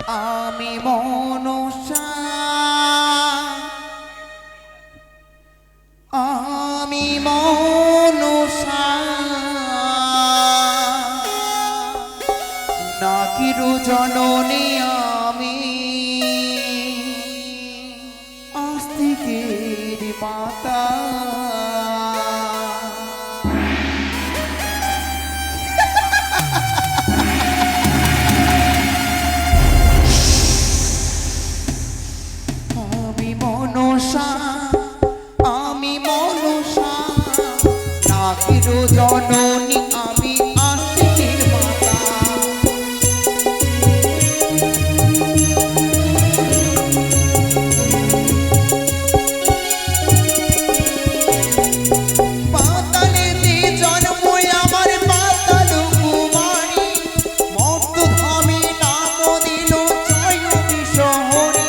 আমি মনসা আমি মনসা নাকিরু জননী আমি আস্তিকের মাতা আমি মনসা নাকিরু জননী আমি আস্তিকের মাতা পাতালেতে জন্ম আমার পাতাল কুমারী মর্তধামে নাম দিল জয়ন্তী শহরে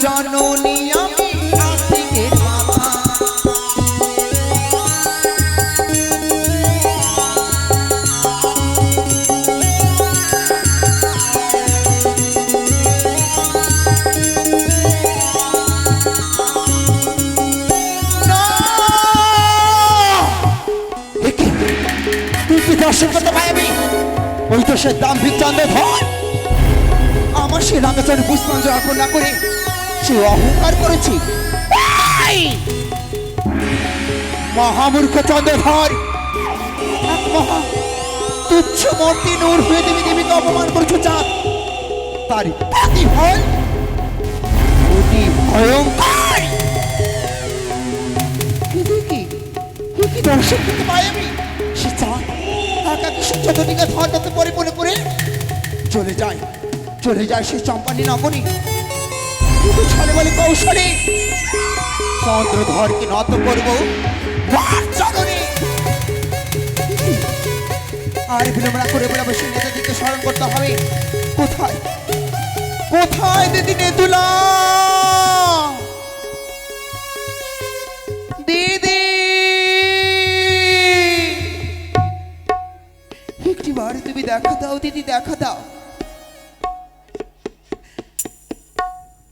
জননী আমি আস্তিকের মাতা দর্শন করতে পাই আমি ওই তো সে দাম্ভিক চন্দ্রধর আমার সে রাগাচরণে পুষ্পাঞ্জলি অর্পণ না করে সে অহংকার করেছি মহামূর্খ চন্দ্রধর এক মহা তুচ্ছ মূর্তি নূর হয়ে দেবী দেবীকে অপমান করছো চাঁদ তার প্রতিফল অতি ভয়ঙ্কর কি দর্শন করতে পাই আমি সে চাঁদ একাকি সূর্যদিকে ধরতে পরিপূর্ণ করে চলে যায় সে চম্পানী নগরী কিন্তু ছলে বলে কৌশলে চন্দ্রধরকে নত করবো আর বিলম্ব না করে বলে বসে নেতাদিকে স্মরণ করতে হবে কোথায় কোথায় দিদি নেতুলা দিদি একটিবার তুমি দেখা দাও দিদি দেখা দাও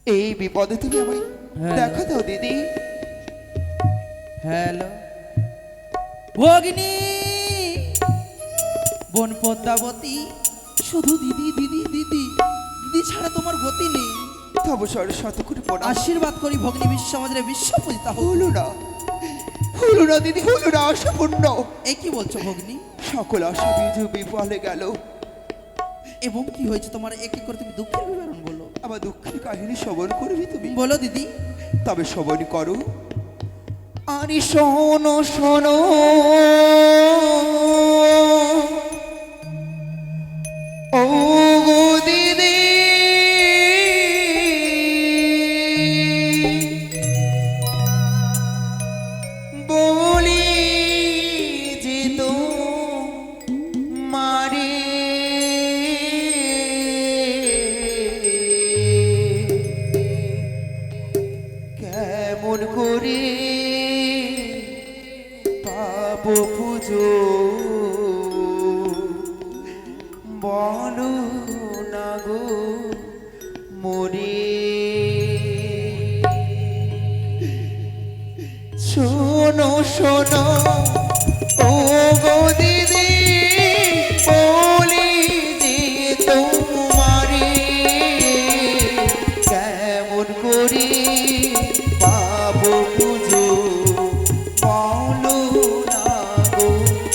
এই বিপদে তুমি আমায় দেখা দাও দিদি হ্যালো ভগিনী বোন পদ্মাবতী শুধু দিদি দিদি দিদি দিদি ছাড়া তোমার গতি নেই তব শত করে প্রণাম আশীর্বাদ করি ভগিনী বিশ্ব আমাদের বিশ্ব পূজিতা হলো না দিদি হলো না অসম্পূর্ণ এই কি বলছো ভগিনী সকল আশা বিফলে গেল এবং কি হয়েছে তোমার একে করে তুমি দুঃখের বিবরণ বলো আমার দুঃখের কাহিনী শ্রবণ করবি তুমি বলো দিদি তবে শ্রবণ করো আরে শোনো শোনো ও গো দিদি বলি যে তো মারে না গো মরে। শোনো শোনো ও গো দিদি বলি যে তোমারে কেমন করে পাবো পুজো বলো না গো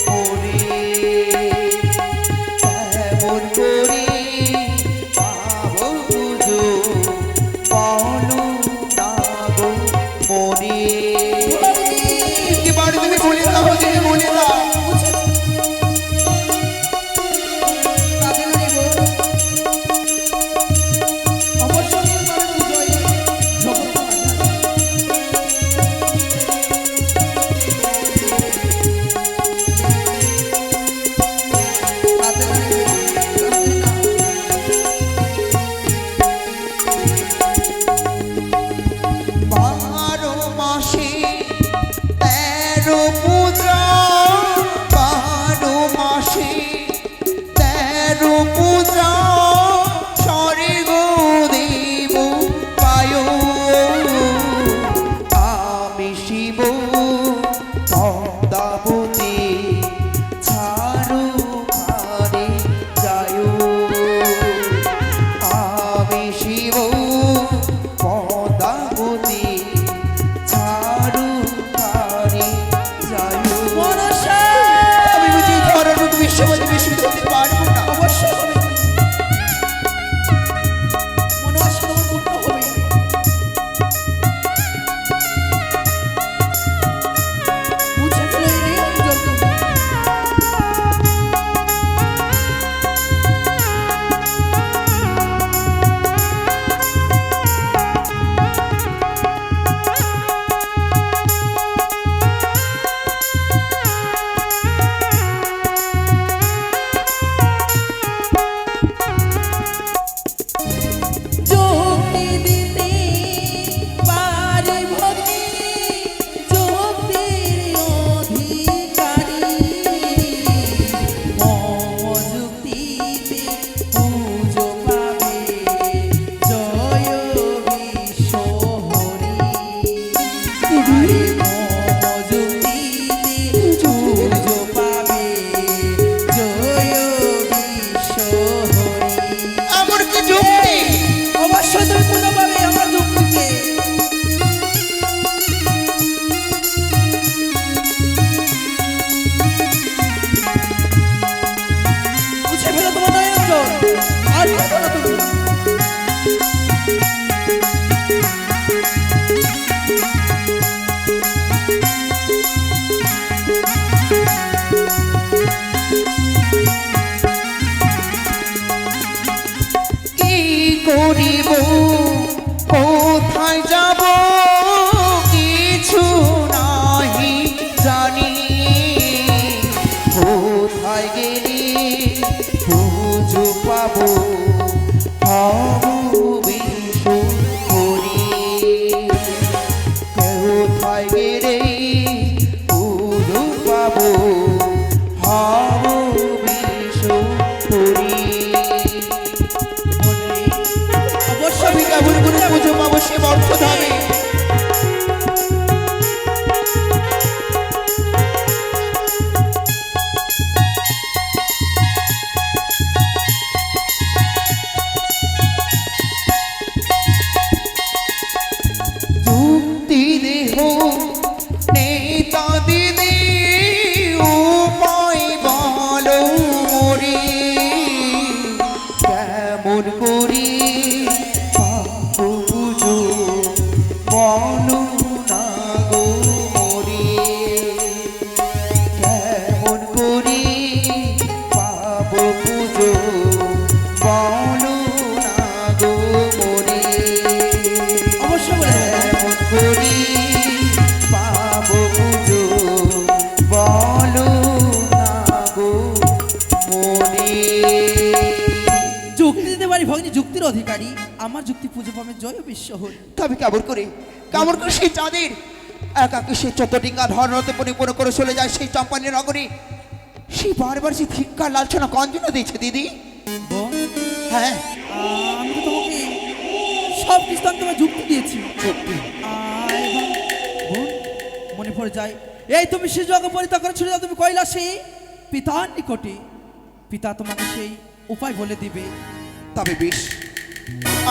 মরে। কেমন করে পাবো পুজো বলো না গো মরে। এবারে তুমি বলে দাও দিদি বলে দাও। কাঁদে না রে গো। অবশ্যই তোমার পুজোয় জগৎ কাঁদে না রে গো, কাঁদে না। 12 মাসে 13 পূজা, 12 মাসে 13 পূজা স্বর্গ দেব পায়। আমি শিব পদ্মাবতী ছাড়ো খারে যায়। আমি শিব পদ্মাবতী ছাড়ো খারে যায়। মনসা! আমি বুঝি ধরনের বিশ্ববাদী বিশ্ববিদ্যালয় হতে পারবো না। অবশ্যই হবে। মনোবাসা তোমার পূর্ণ হবে। মুছে ফেলো এই জলকে। যোগটি দিতে পারে ভক্তি, যোগটির অধিকারী। মম যুক্তিতে পুজো পাবে, জয় বিশ্বহরি। আরে মম যুক্তিতে পুজো পাবে, জয় বিশ্বহরি। আমার কি যুক্তি? অবশ্যই তুমি পুজো পাবে আমার যুক্তিতে। মুছে ফেলো তোমার নয়ন জল। আর কি করো তুমি? কি করিব কোথায় যাব কিছু নাহি জানি। কোথায় গেলে পুজো পাবো হব বিশ্বহরি। কোথায় গেলে পুজো পাবো হব বিশ্বহরি। অবশ্যই আমি কেমন করে পুজো পাবো সে বর্তধামে? যুক্তি দেহ নেতা দিদি উপায় বলো মরে। কেমন করি পাবো পুজো বলো না গো মরে। কেমন করি পাবো পুজো বলো না গো মরে। অবশ্যই বলে দেবো। কেমন করি পাবো পুজো বলো না গো মরে। যুক্তি দিতে পারি ভগিনী, যুক্তির অধিকারী। আমার যুক্তি পুজো পাবে, জয় বিশ্বহরি। তবে কেমন করে সেই চাঁদের একাকে সে চতুর্দিকা ধর্মতে পরিপূর্ণ করে চলে যায় সেই চম্পানী নগরী। সেই বারবার সে ধিক্কার লালছনা কঞ্জনা দিয়েছে দিদি। বোন, হ্যাঁ, আমি তো তোমাকে সব দৃষ্টান্ত তোমায় যুক্তি দিয়েছি। সত্যি। এবার বোন, মনে পড়ে যায়, এই তুমি সে জগ পরিত্যাগ করে ছুটে যাও তুমি কৈলাসে পিতার নিকটে। পিতা তোমাকে সেই উপায় বলে দিবে। তবে বেশ,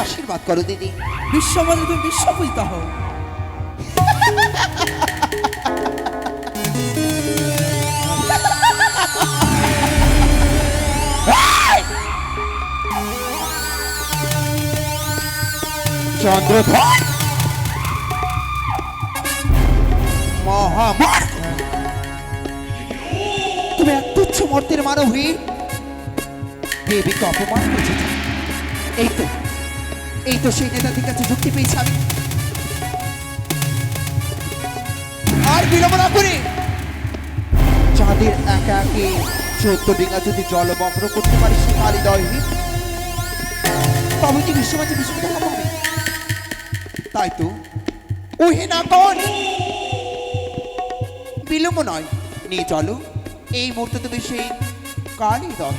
আশীর্বাদ করো দিদি। বিশ্ব বলে তুমি বিশ্ব পূজিত হও। চন্দ্রধর মহামার, তুমি এক তুচ্ছ মর্তের মানব হয়ে দেবীকে অপমান করেছো। এই তো সেই নেতাদের কাছে যুক্তি পেয়েছি আমি। আর বিলম্ব না করে চাঁদের একা একে 14 ডিঙা যদি জলবম্র করতে পারি সে কালিদয়, তবে কি বিশ্বমাঝে বিষ্ণু দেখা পাবে। তাই তো ওহে না কোন বিলম্ব নয়, নিয়ে চলো এই মুহূর্তে তুমি সেই কালিদয়।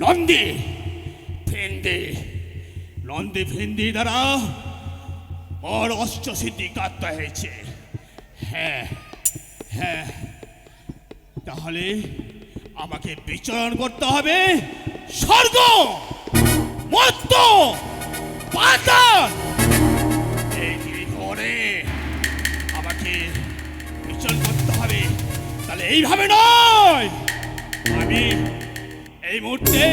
নন্দী ভেন্দি, নন্দী ভেন্দি দ্বারা ওর অষ্টসিদ্ধি কাত্ত হয়েছে। হ্যাঁ হ্যাঁ, তাহলে আমাকে বিচরণ করতে হবে স্বর্গ, মর্ত্য, পাতাল, এই ঘরে আমাকে বিচরণ করতে হবে। তাহলে এইভাবে নয়, আমি এই মুহূর্তে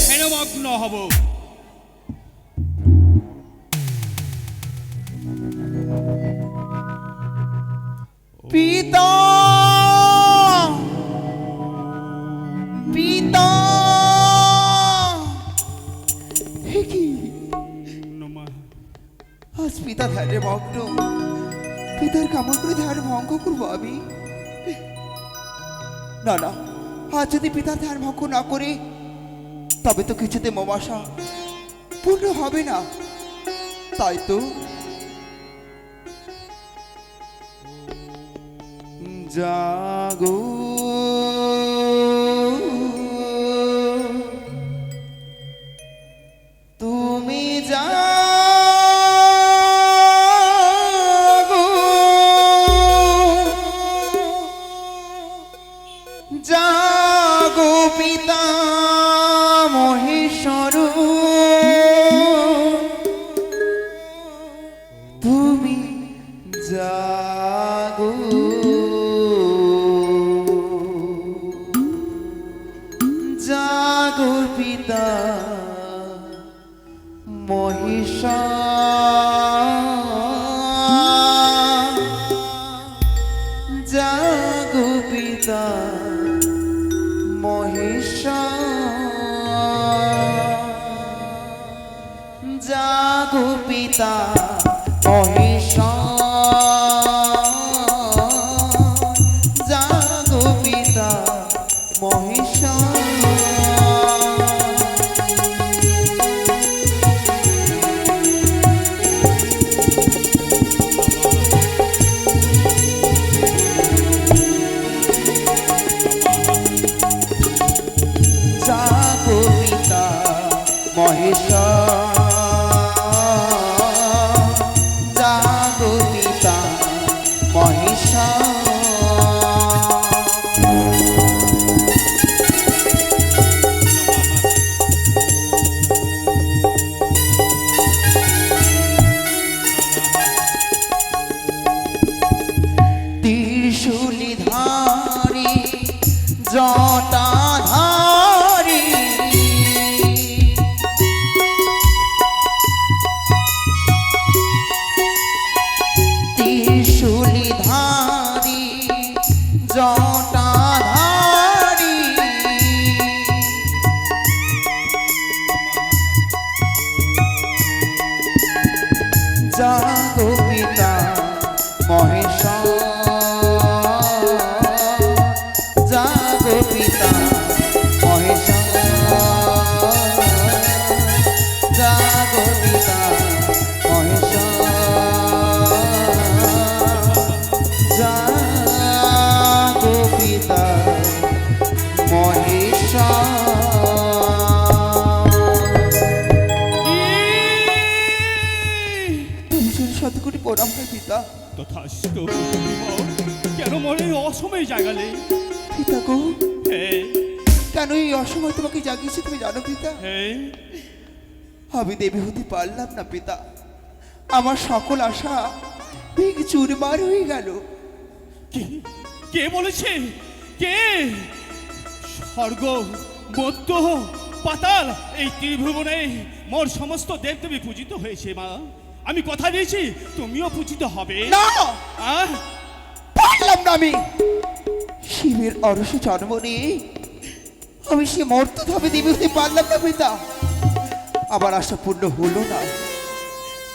হেনমগ্ন হব। পিতা, পিতা, হে কি আজ পিতা ধ্যানে মগ্ন, পিতার কামড় করে ধ্যান ভঙ্গ করবো আমি? না না, আজ যদি পিতার ধ্যান ভঙ্গ না করে তবে তো কিছুতে মমাশা পূর্ণ হবে না। তাই তো জাগো তুমি জাগো, জাগো পিতা মহেশ্বর, তুমি জাগো, জাগো পিতা মহেশ্বর, জাগো পিতা মহেশ্বর। জাগো পিতা মহেশ্বর, জাগো পিতা মহেশ্বর। জাগো পিতা মহেশ্বর, জাগো পিতা মহেশ্বর। ত্রিশূলধারী জটাধারী, ত্রিশূলধারী জটাধারী, জাগো পিতা মহেশ্বর, জাগো পিতা মহেশ্বর, জাগো পিতা মহেশ্বর, জাগো পিতা মহেশ্বর। শতকোটি প্রণাম হয় পিতা। তথাস্তু বিমল, কেন মনে অসময়ে জাগালে? পিতা গো, হ্যাঁ কেন এই অসময় তোমাকে জাগিয়েছি তুমি জানো পিতা? হ্যাঁ, আমি দেবী হতে পারলাম না পিতা, আমার সকল আশা ভেঙে চুরমার হয়ে গেল। কে কে বলেছে? কে? স্বর্গ, মর্ত্য, পাতাল, এই ত্রিভুবনে মোর সমস্ত দেবদেবী পূজিত হয়েছে মা। আমি কথা দিয়েছি তুমিও পূজিত হবে। না, আহ, পারলাম না আমি। শিবের অরসে জন্ম নিয়ে আমি সে মর্তভাবে দেবী হতে পারলাম না পিতা। আমার আশা পূর্ণ হলো না,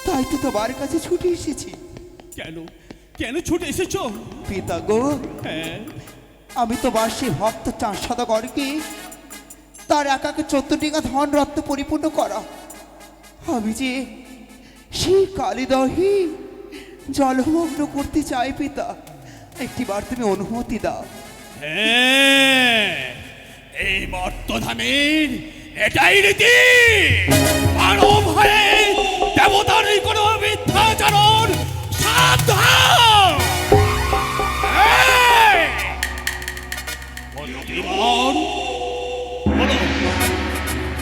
তাই তো তোমার কাছে ছুটে এসেছি। কেন কেন ছুটে এসেছো? পিতা গো, হ্যাঁ, আমি তোমার সেই ভক্ত চার সদাগরকে তার একাকে 14টি ধন রত্ন পরিপূর্ণ করা। আমি যে সেই কালিদহে জলমগ্ন করতে চাই পিতা, একটিবার তুমি অনুমতি দাও। হ্যাঁ, এই মর্তধামের এটাই রীতি। মানব হয়ে দেবতার কোনো মিথ্যাচরণ সাবধান। এই, প্রতিবার বলো,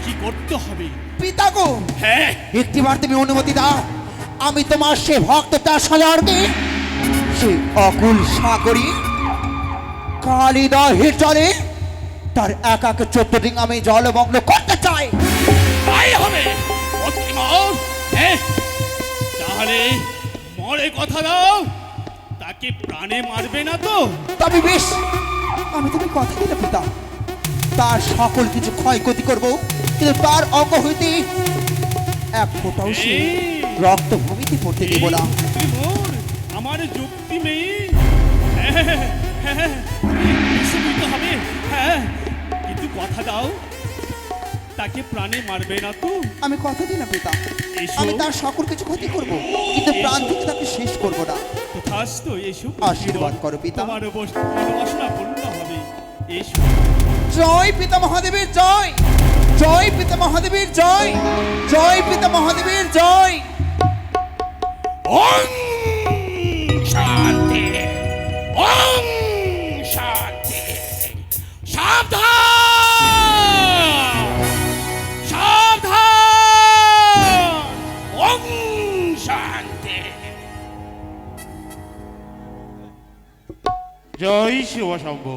কি করতে হবে? পিতা গো, হ্যাঁ, একটিবার তুমি অনুমতি দাও, আমি তোমার সে ভক্ত চার সদাগরকে সেই অকুল সাগরী কালিদহের জলে তার একাকে 14 দিন আমি জলমগ্ন করতে চাই। তাই হবে। প্রতিবার, হ্যাঁ, তাহলে মরে কথা দাও, তাকে প্রাণে মারবে না তো? তবে বেশ, আমি তুমি কথা দিলে পিতা, তার সকল কিছু ক্ষয়ক্ষতি করব, কিন্তু তার অঙ্গ হইতে এক ফোঁটাও সে রক্ত ভূমিতে পড়তে দেব না। তুই মোর, আমার যুক্তি নেই। বিস্মিত হবে, হ্যাঁ, কিন্তু কথা দাও, তাকে প্রাণে মারবে না তো? আমি কথা দিলাম পিতা, এসো। আমি তার সকল কিছু ক্ষতি করব, কিন্তু প্রাণ থেকে তাকে শেষ করব না। তথাস্তু, এসো। আশীর্বাদ করো পিতা। তোমার বাসনা পূর্ণ হবে। এসো। জয় পিতা মহাদেবের জয়, জয় পিতা মহাদেবের জয়, জয় পিতা মহাদেবের জয়। ওম শান্তি, ওম শান্তি। সাবধান, সাবধান। ওম শান্তি। জয় শিব শম্ভু।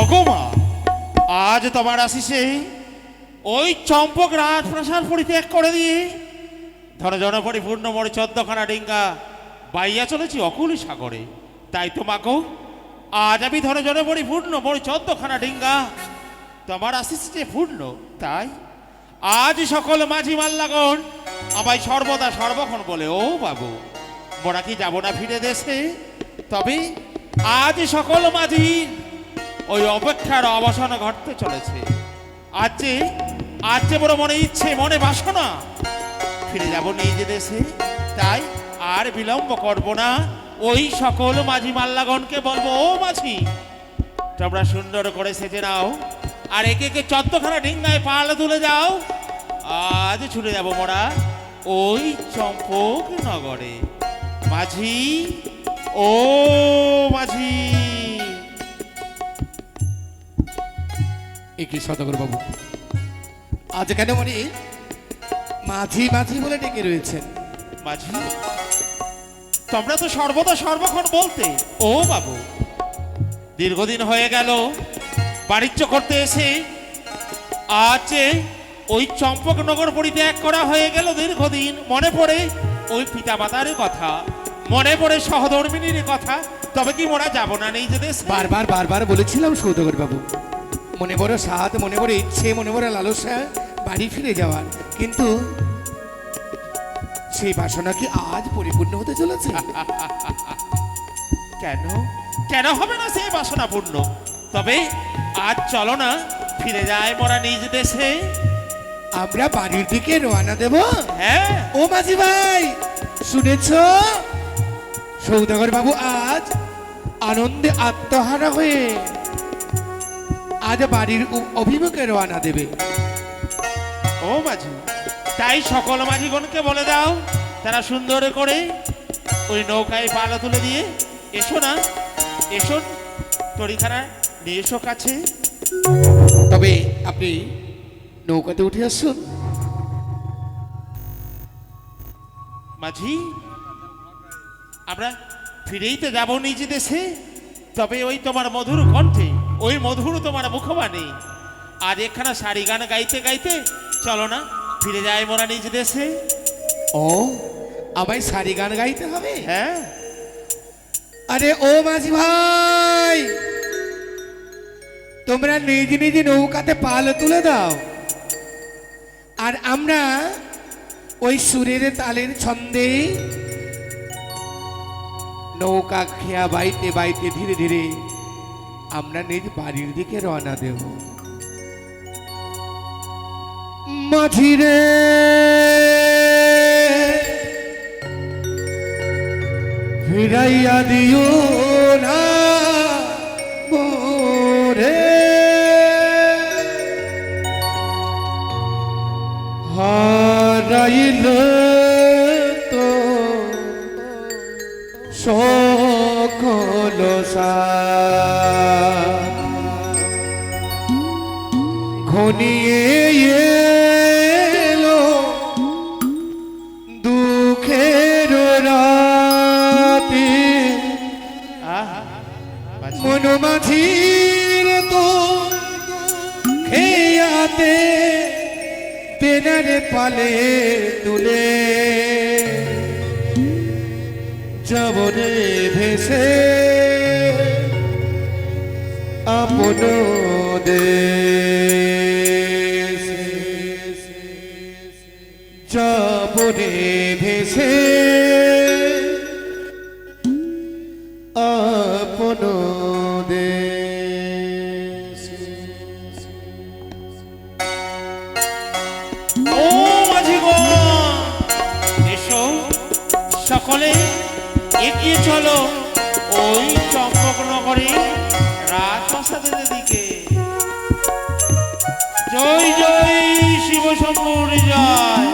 অগমা, আজ তোমার আশিসে ওই চম্পক রাজপ্রাসাদ পরিত্যাগ করে দিয়ে ধনজন পরিপূর্ণ মোর 14খানা ডিঙ্গা বাইয়া চলেছি অকুল সাগরে। তাই তোমাকেও আজ আমি ধরে জনে বড়ি পূর্ণ বড়ি 14খানা ডিঙ্গা তোমার আসিস যে পূর্ণ। তাই আজ সকল মাঝি মাল্লাগণ আমায় সর্বদা সর্বক্ষণ বলে, ও বাবু মোরা কি যাব না ফিরে দেশে? তবে আজ সকল মাঝি ওই অপেক্ষার অবসান ঘটতে চলেছে। আজ যে বড় মনে ইচ্ছে মনে বাসনা ফিরে যাব নিজ দেশে। তাই আর বিলম্ব করব না, ওই সকল মাঝি মাল্লাগণকে বলবো, ও মাঝি তোমরা সুন্দর করে সেজে নাও আর একে একে 14খানা ডিঙ্গায় পাল তুলে যাও। আজ ছুটে যাব মোরা ওই চম্পক নগরে। মাঝি, ও মাঝি। একই সদাগর বাবু, আজ কেন মনে মাঝি মাঝি বলে ডেকে রয়েছেন? মাঝি, তোমরা তো সর্বদা সর্বক্ষণ বলতে, ও বাবু দীর্ঘদিন হয়ে গেল বাণিজ্য করতে এসে আজ ওই চম্পকনগর পরিত্যাগ করা হয়ে গেল দীর্ঘদিন। মনে পড়ে ওই পিতামাতার কথা, মনে পড়ে সহধর্মিনীর কথা। তবে কি মোরা যাব না নেই যে দেশ? বারবার বারবার বলেছিলাম সৌদাগর বাবু, মনে বড় সাধ, মনে বড় ইচ্ছে, মনে বড় লালসা বাড়ি ফিরে যাওয়ার, কিন্তু সেই বাসনা কি আজ পরিপূর্ণ হতে চলেছে? কেন কেন হবে না সেই বাসনা পূর্ণ? তবে আজ চলো না ফিরে যায় মোরা নিজ দেশে। আমরা বাড়ির দিকে রওনা দেব। হ্যাঁ ও মাঝি ভাই, শুনেছ সৌদাগর বাবু আজ আনন্দে আত্মহারা হয়ে আজ বাড়ির অভিমুখে রওনা দেবে। ও মাঝি, তাই সকল মাঝিগণকে বলে দাও তারা সুন্দর করে ওই নৌকায় পালা তুলে দিয়ে এসো না, এসো তরিখানা নিয়ে এসো কাছে। তবে আপনি নৌকাতে উঠে আসুন। মাঝি, আমরা ফিরেই তো যাবো নিজ দেশে। তবে ওই তোমার মধুর কণ্ঠে, ওই মধুর তোমার মুখবাণী আজ একখানা সারি গান গাইতে গাইতে চলো না ফিরে যায় মোরা নিজ দেশে। ও, আমায় সারি গান গাইতে হবে? হ্যাঁ। আরে ও মাঝি ভাই, তোমরা নিজ নিজ নৌকাতে পাল তুলে দাও, আর আমরা ওই সুরের তালের ছন্দে নৌকা খেয়া বাইতে বাইতে ধীরে ধীরে আমরা নিজ বাড়ির দিকে রওনা দেব। মাঝিরে ফিরাইয়া দিও না মোরে, হারাইল তো সকল ঘনিয়ে এলো দুঃখের রাতে, মন মাঝির তো খেয়াতে পেনারে পালে তুলে জবনে ভেসে আপন দেশে, জবনে ভেসে আপন দেশে। ও মাঝিগণ, এসো সকলে এগিয়ে চলো ওই চম্পকনগরে রাজপ্রাসাদের দিকে। জয় জয় শিব শম্ভুর জয়,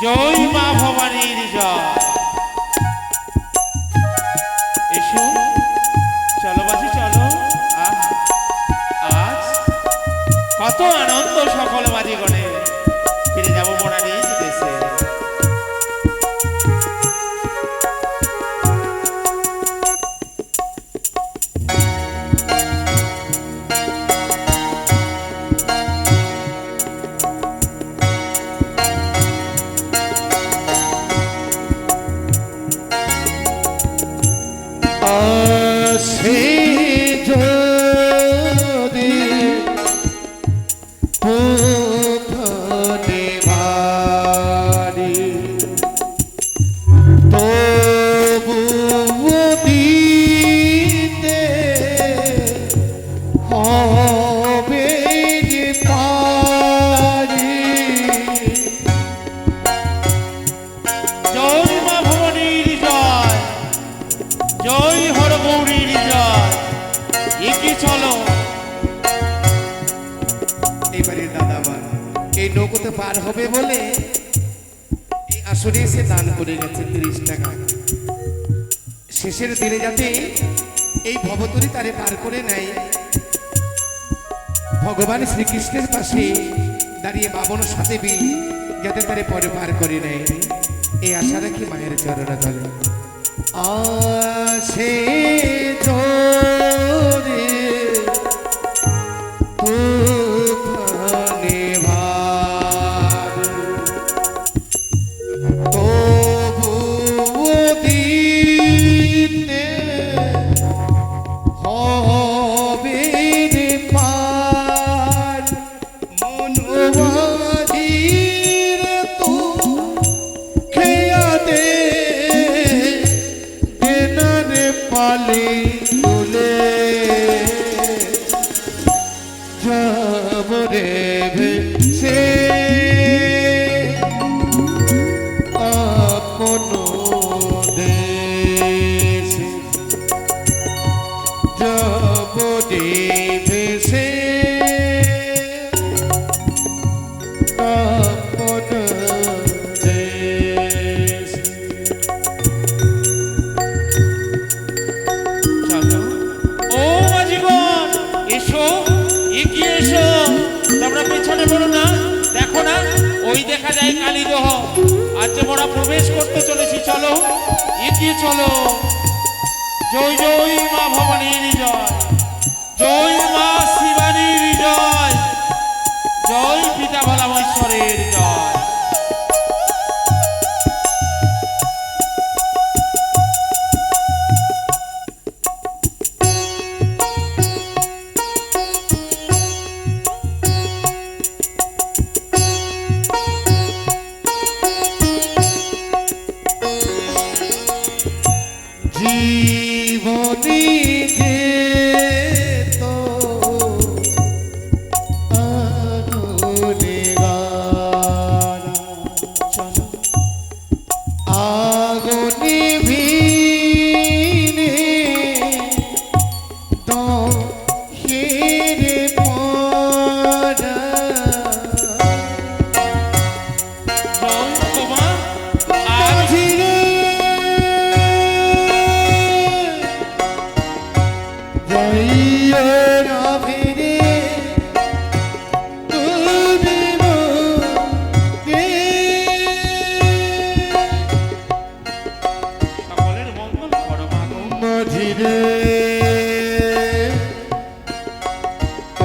জয় মা ভবানীর জয়। এসো চলো বাজি চলো। আজ কত আনন্দ সকল মাঝিগণে, ফিরে যাবো মোরা নিজ দেশে। আসে যদি পুখনে ভারি তবু দিতে হবে যে পারি। জয় মা ভবানীর জয়, জয় হরগৌরীর জয়। এগিয়ে চলো। এবারে দাদা আমার এই নৌকোতে পার হবে বলে এই আসরে এসে দান করে গেছে 30 টাকা। শেষের দিনে যাতে এই ভবতরী তারে পার করে নেয়, ভগবান শ্রীকৃষ্ণের পাশে দাঁড়িয়ে বাবন সাথে যাতে তারে পরে পার করে নেয়, এই আশা রাখি মায়ের চরণে ধরে। আসে জোরে তুফানে ভারী তবু দিতে হবে রে পার। মনোবাজির তো খেয়াতে দেনারে পালি তুলে যাব রে ভেসে আপন দেশে, যাব রে ভেসে আপন দেশে। চলো। ও মাঝিগণ, এসো, এগিয়ে এসো। তোমরা পেছনে বলো না, দেখো না ওই দেখা যায় কালীদহ। আজ আমরা প্রবেশ করতে চলেছি, চলো এগিয়ে চলো। জয় জয় মা ভবানীর জয়, জয় মা শিবানীর জয়, জয় পিতা ভোলামহেশ্বরের জয়। জীবনী যেত আগুনে গাড়া, চলো। আগুনে ভিনে দহের পড়া। জয় তোমা। আর মাঝিরে জয় ফিরে তুমি মোকে সকলের মঙ্গল করো মা গো। মাঝিরে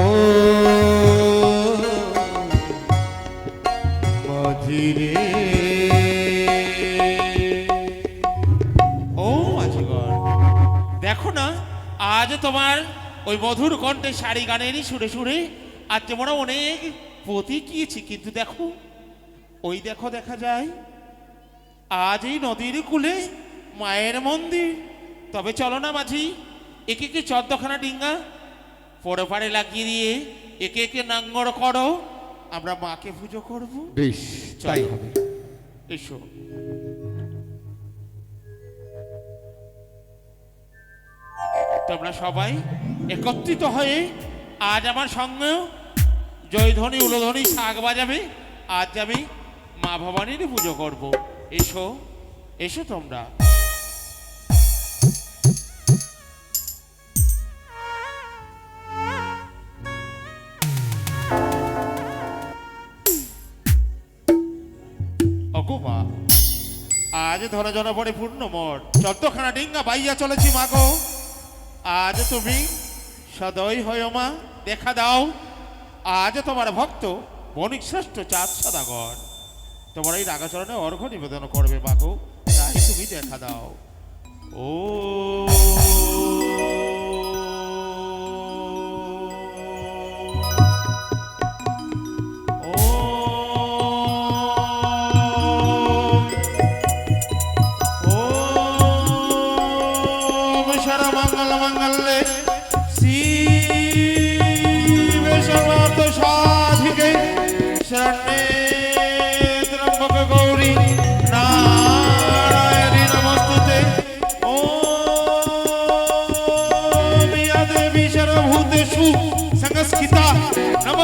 ও মাঝিরে ও মাঝিগণ, দেখো না আজ তোমার ওই মধুর কণ্ঠে শাড়ি গানেরই সুরে সুরে আজ তোমরা অনেক পথি গিয়েছি, কিন্তু দেখো ওই দেখো দেখা যায় আজ এই নদীর কূলে মায়ের মন্দির। তবে চলো না মাঝি, একে একে 14খানা ডিঙ্গা পরে পাড়ে লাগিয়ে দিয়ে একে একে নাঙ্গর করো, আমরা মাকে পুজো করবো। বেশ তাই চলো। হবে। এসো। তোমরা সবাই একত্রিত হয়ে আজ আমার সঙ্গে জয়ধ্বনি উলধ্বনি শাক বাজাবে। আজ আমি মা ভবানীর পুজো করব। এসো, এসো তোমরা। অগো মা, আজ ধরা জন পড়ে পূর্ণ মঠ 14খানা ডিঙ্গা বাইয়া চলেছি মা গো। আজ তুমি সদয় হয় মা, দেখা দাও। আজ তোমার ভক্ত বণিক শ্রেষ্ঠ চাঁদ সদাগর তোমার এই রাগাচরণে অর্ঘ্য নিবেদন করবে মা গো, তাই তুমি দেখা দাও। ও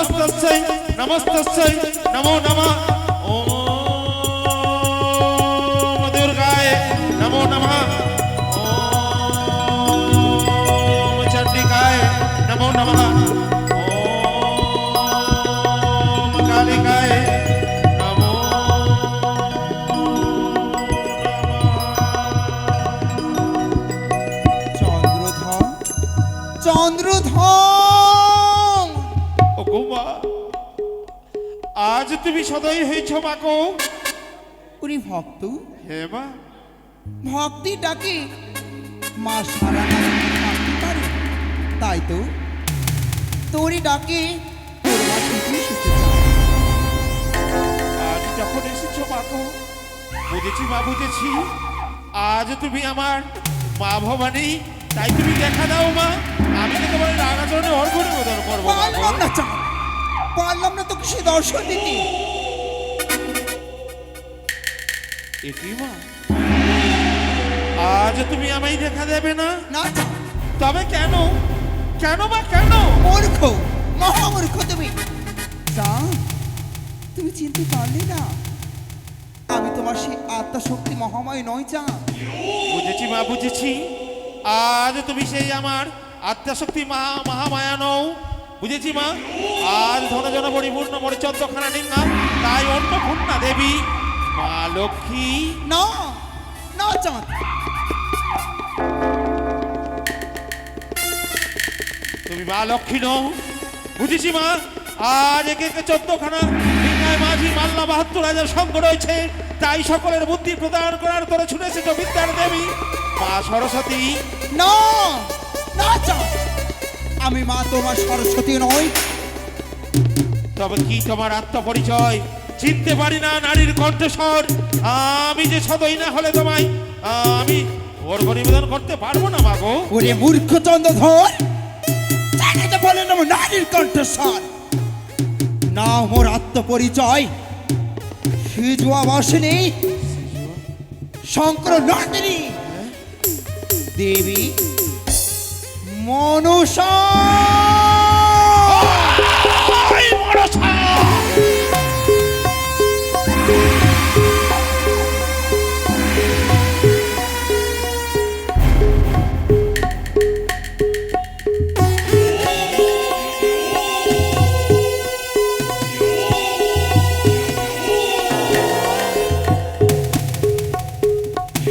নমস্তস্যৈ নমস্তস্যৈ নমো নমঃ ওম দুর্গায় নমো নমঃ ওম চণ্ডিকায় নমো নমঃ ওম কালিকায় নমো চন্দ্রধন চন্দ্রধন ও গো মা, আজ তুমি সদয় হয়েছ মা গো। উনি ভক্ত, হে মা, ভক্তি ডাকে মা সারা থাকতে পারে, তাই তো তোরই ডাকে তোর মা ঠিকই এসেছে। আজ যখন এসেছো মা গো, বুঝেছি মা, বুঝেছি। আজ তুমি আমার মা ভবানী, তাই তুমি দেখা দাও মা। আমি তো তোমার রাগাচরণে অর্ঘ্য নিবেদন করবো মা গো। পারলাম না চাঁদ, পারলাম না তোকে সে দর্শন দিতে। এ কি মা, আজ তুমি আমায় দেখা দেবে না? না চাঁদ, তবে কেন? কেন মা, কেন? মূর্খ, মহামূর্খ তুমি। চাঁদ, তুমি চিনতে পারলে না আমি তোমার সেই আত্মশক্তি মহাময় নয় চাঁদ। বুঝেছি মা, বুঝেছি। আজ তুমি সেই আমার আত্মাশক্তি মহামায়া নও। বুঝেছি মা। আজ ধনজন পরিপূর্ণ মোর চন্দ্রখানা নিঙ্গা, তাই অন্নপূর্ণা দেবী মা লক্ষ্মী। না না চাঁদ, তুমি মা লক্ষ্মী নও। বুঝেছি মা। আজ একে একে চন্দ্রখানা নিঙ্গায় মাঝি মাল্লা ৭২ হাজার সঙ্গ রয়েছে, তাই সকলের বুদ্ধি প্রদান করার তোরে ছুটেছে বিদ্যার দেবী মা সরস্বতী। না না চাঁদ, আমি মা তোমার সরস্বতী নই। তবে কি তোমার আত্মপরিচয়? চিনতে পারি না নারীর কণ্ঠস্বর। আমি যে সদয় না হলে তোমায় আমি অর্ঘ্য নিবেদন করতে পারবো না মা গো। ওরে মূর্খ চন্দ্রধর, জানাতে বলেন আমার নারীর কণ্ঠস্বর না, মোর আত্মপরিচয় সিজুয়া বাসিনী শঙ্কর নন্দিনী দেবী মনসা। এই মনসা!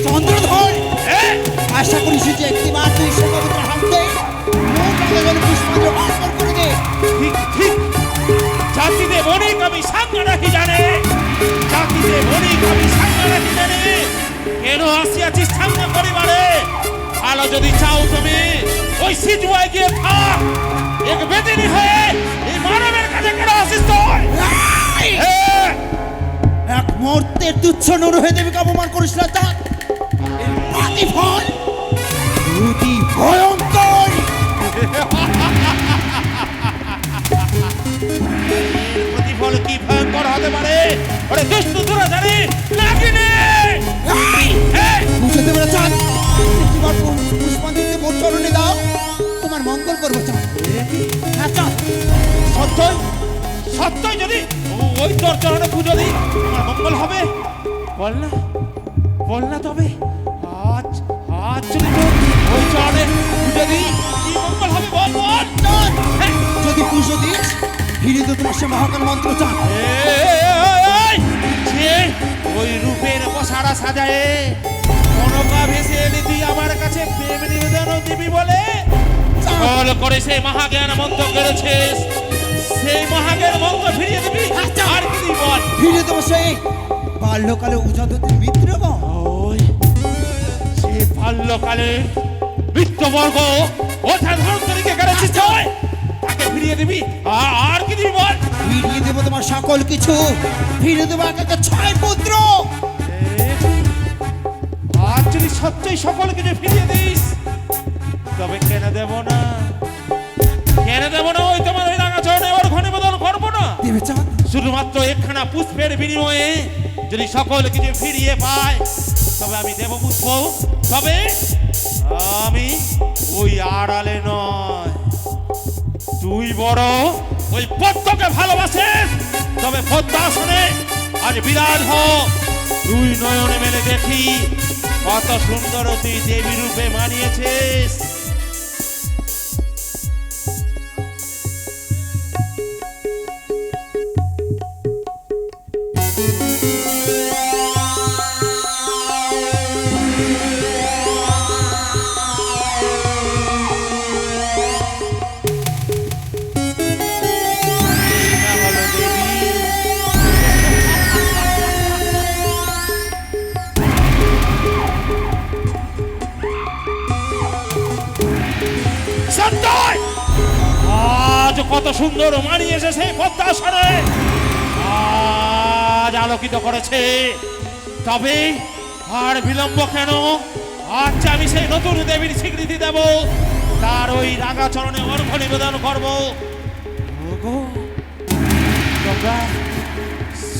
চন্দ্রধর, আশা করি যে একটিবার তুই সে পবিত্র হাতে পুষ্পাঞ্জলি অর্পণ করে দে। ঠিক ঠিক। জাতিতে বণিক আমি সাঙ্গ রাখি জানে, জাতিতে বণিক আমি সাঙ্গ রাখি জানে। কেন আসিয়াছিস সাঙ্গ পরিবারে? ভালো যদি চাও তুমি ওই সিজুয়ায় গিয়ে থাক। এক বেদিনী হয়ে এই মানবের কাছে কেন আসিস তুই? এই! হ্যাঁ, এক মুহূর্তের তুচ্ছ নুর হয়ে দেবীকে অপমান করিস না চাঁদ। এর প্রতিফল অতি ভয়ঙ্কর। প্রতিফল কি ভয়ঙ্কর হতে পারে? ওরে দুষ্ট দুরাচারী নাগিনী! এই! বুঝতে দেবে না চাঁদ, একটিবার পুষ্পাঞ্জলি মোর চরণে দাও, তোমার মঙ্গল করবো চাঁদ। হ্যাঁ চাঁদ, সত্যই সত্যই যদি ওই তোর চরণে পুজো দিই আমার মঙ্গল হবে? বল না, বল না তবে। আজ আজ যদি তোর ওই চরণে পুজো দিই কি মঙ্গল হবে? বল বল। চাঁদ, হ্যাঁ। যদি পুজো দিস ফিরে তো তোমার সে মহাকাল মন্ত্র চাঁদ। এই! যে ওই রূপের পসারা সাজায়ে কনকা ভেসে এলি তুই আমার কাছে প্রেম নিবেদন দিবি বলে কল করে সেই মহাজ্ঞান মন্ত্র করেছিস, সেই মহাজ্ঞান মন্ত্র ফিরিয়ে দিবি? আর কি দিবি বল? ফিরে দেবো সেই বাল্যকালে উজাদতির মিত্রগণ। ওই সে বাল্যকালে বৃত্তবর্গ ওঠা ধর্মকে করেছিস তুই, তাকে ফিরিয়ে দিবি? আর কি দিবি বল? ফিরিয়ে দেবো তোমার সকল কিছু, ফিরে দেবো এক একটা 6 পুত্র। আজ যদি সত্যই সকল কিছু ফিরিয়ে দিস তবে কেন দেব না? কেন দেব না? ওই তোমার ওই রাঙা চরণে ওর ঘনিবেদন করবো না? দেবে চাঁদ, শুধুমাত্র একখানা পুষ্পের বিনিময়ে যদি সকল কিছু ফিরিয়ে পায় তবে আমি দেব পুষ্প। তবে আমি ওই আড়ালে নয়, তুই বড় ওই পদ্মকে ভালোবাসিস তবে পদ্মাসনে আজ বিরাজ হ। তুই নয়নে মেলে দেখি কত সুন্দর তুই দেবী রূপে মানিয়েছিস। না হলো দেবী, সত্যই আজ কত সুন্দর মানিয়েছে সেই পদ্মাসনে, আজ আলোকিত করেছে। তবে আর বিলম্ব কেন? আজ আমি সেই নতুন দেবীর স্বীকৃতি দেব, তার ওই রাঙা চরণে অর্ঘ্য নিবেদন করব। ওগো, তোমরা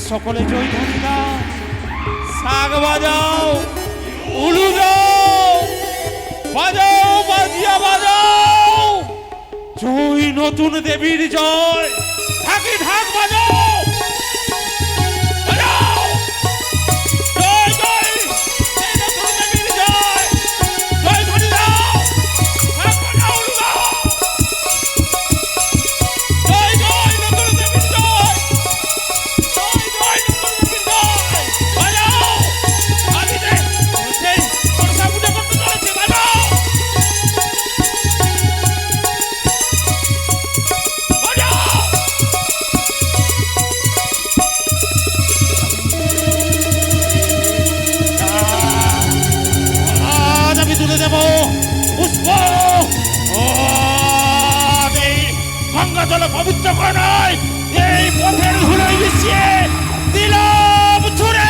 সকলে জয় ধ্বনি দাও, শাক বাজাও, উলু দাও, বাজাও, বাজিয়া বাজাও, জয় নতুন দেবীর জয়, ঢাকি ঢাক বাজাও, বাজাও, জয় জয় সেই নতুন দেবীর জয়, জয় ধ্বনি দাও, শাক বাজাও, উলু দাও, জয় জয় নতুন দেবীর জয়, জয় জয় নতুন দেবীর জয়, বাজাও, আদিতে সেই বর্ষা পূজা করতে চলেছে, বাজাও, বাজাও। আজ আমি তুলে দেব পুষ্প, ও এই গঙ্গা জল পবিত্র করে নয়, এই পথের ধুলোয় মিশিয়ে দিলাম ছুড়ে।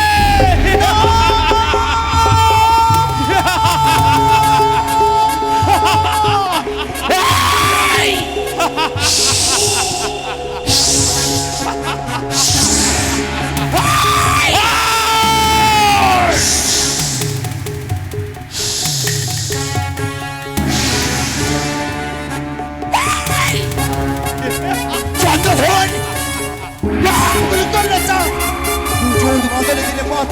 চন্দ্রধন বলি তোর রাজা দুজন বদলে দিলে পথ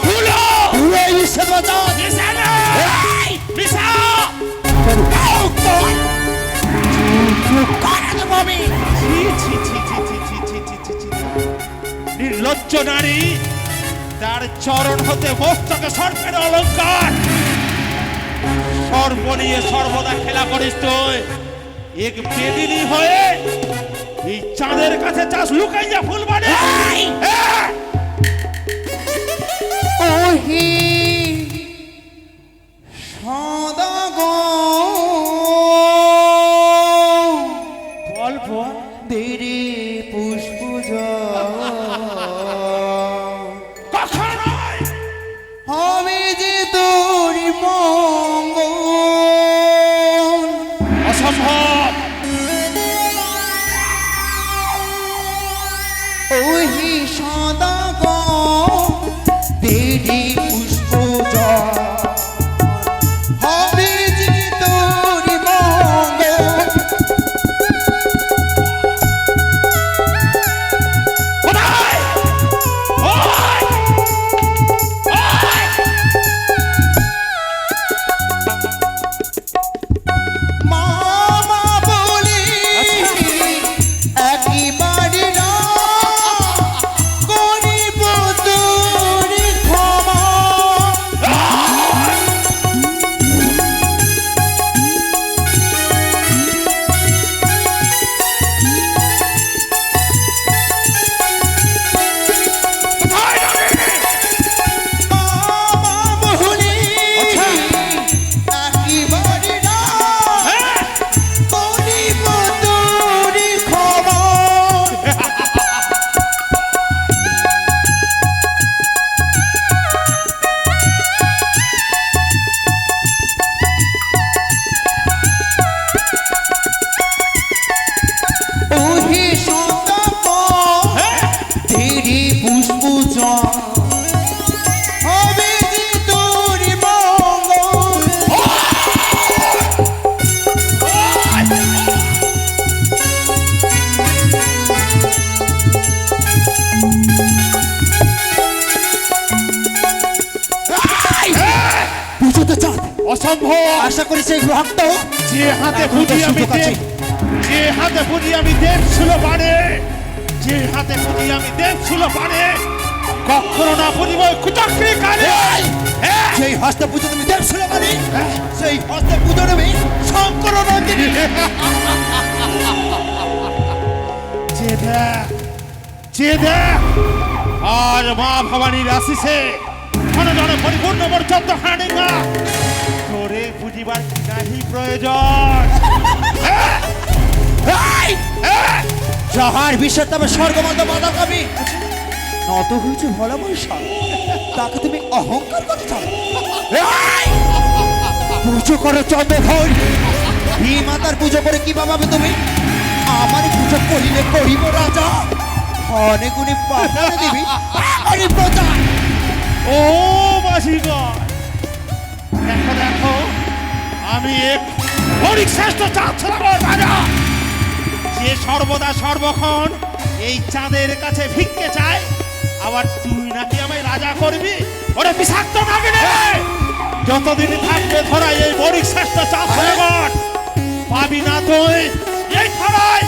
ধুলো পুরো ঈশ্বর রাজা মিশা না, মিশা। নির্লজ্জ নারী, তার চরণ হতে মস্তকে সর্পের অলঙ্কার, সর্প নিয়ে সর্বদা খেলা করিস তুই। এক বেদিনী হয়ে এই চাঁদের কাছে চাষ লুকাইয়া ফুল মানে ওহি সদাগ বল বল দেরে পুষ্প কখনোই হবে যে তোর মঙ্গল অসম্ভব। ওহি সদাগ দেরি পুষ্প সম্ভব আশা করি সেই ভক্ত যে হাতে এখন তো পুঁজি আমি সুযোগ আছে। যে হাতে পুঁজি আমি দেখছিল পারে, যে হাতে পুঁজি আমি দেখছিল পারে, কখনো না পুঁজিব কুচক্রি কালে। হ্যাঁ, সেই হস্তে পুজো তুমি দেখছিল মানে সেই হস্তে পুজো নেবে শঙ্কর নন্দিনী। যে দেখ, যে দেখ, আর মা ভবানীর আশিসে জনে পরিপূর্ণ মোর 14 ডিঙ্গা তোরে পুঁজিবার কি নাহি প্রয়োজন। এই! যাহার বিষয় তবে স্বর্গমন্দ বাধা কবি নত হয়েছে ভোলা বৈশাখ, তাকে তুমি অহংকার করতে চাও। এই! পুজো করো চন্দ্রধর, ভি মাতার পুজো করে কি পাবে তুমি? আমার পুজো করিলে করিব রাজা, অনেকগুলি পাহাড়ে দিবি আমারই প্রজা। ও মাঝিগণ, দেখো দেখো, আমি এক হরিক শ্রেষ্ঠ চাঁদ ছড়াবার রাজা, যে সর্বদা সর্বক্ষণ এই চাঁদের কাছে ভিক্ষে চায়। আবার তুই নাকি আমায় রাজা করবি? ওরে বিষাক্ত নাগিনে, যতদিন থাকবে ধরা এই হরিক শ্রেষ্ঠ চাঁদ ছড়াবার পাবি না তুই এই ধরায়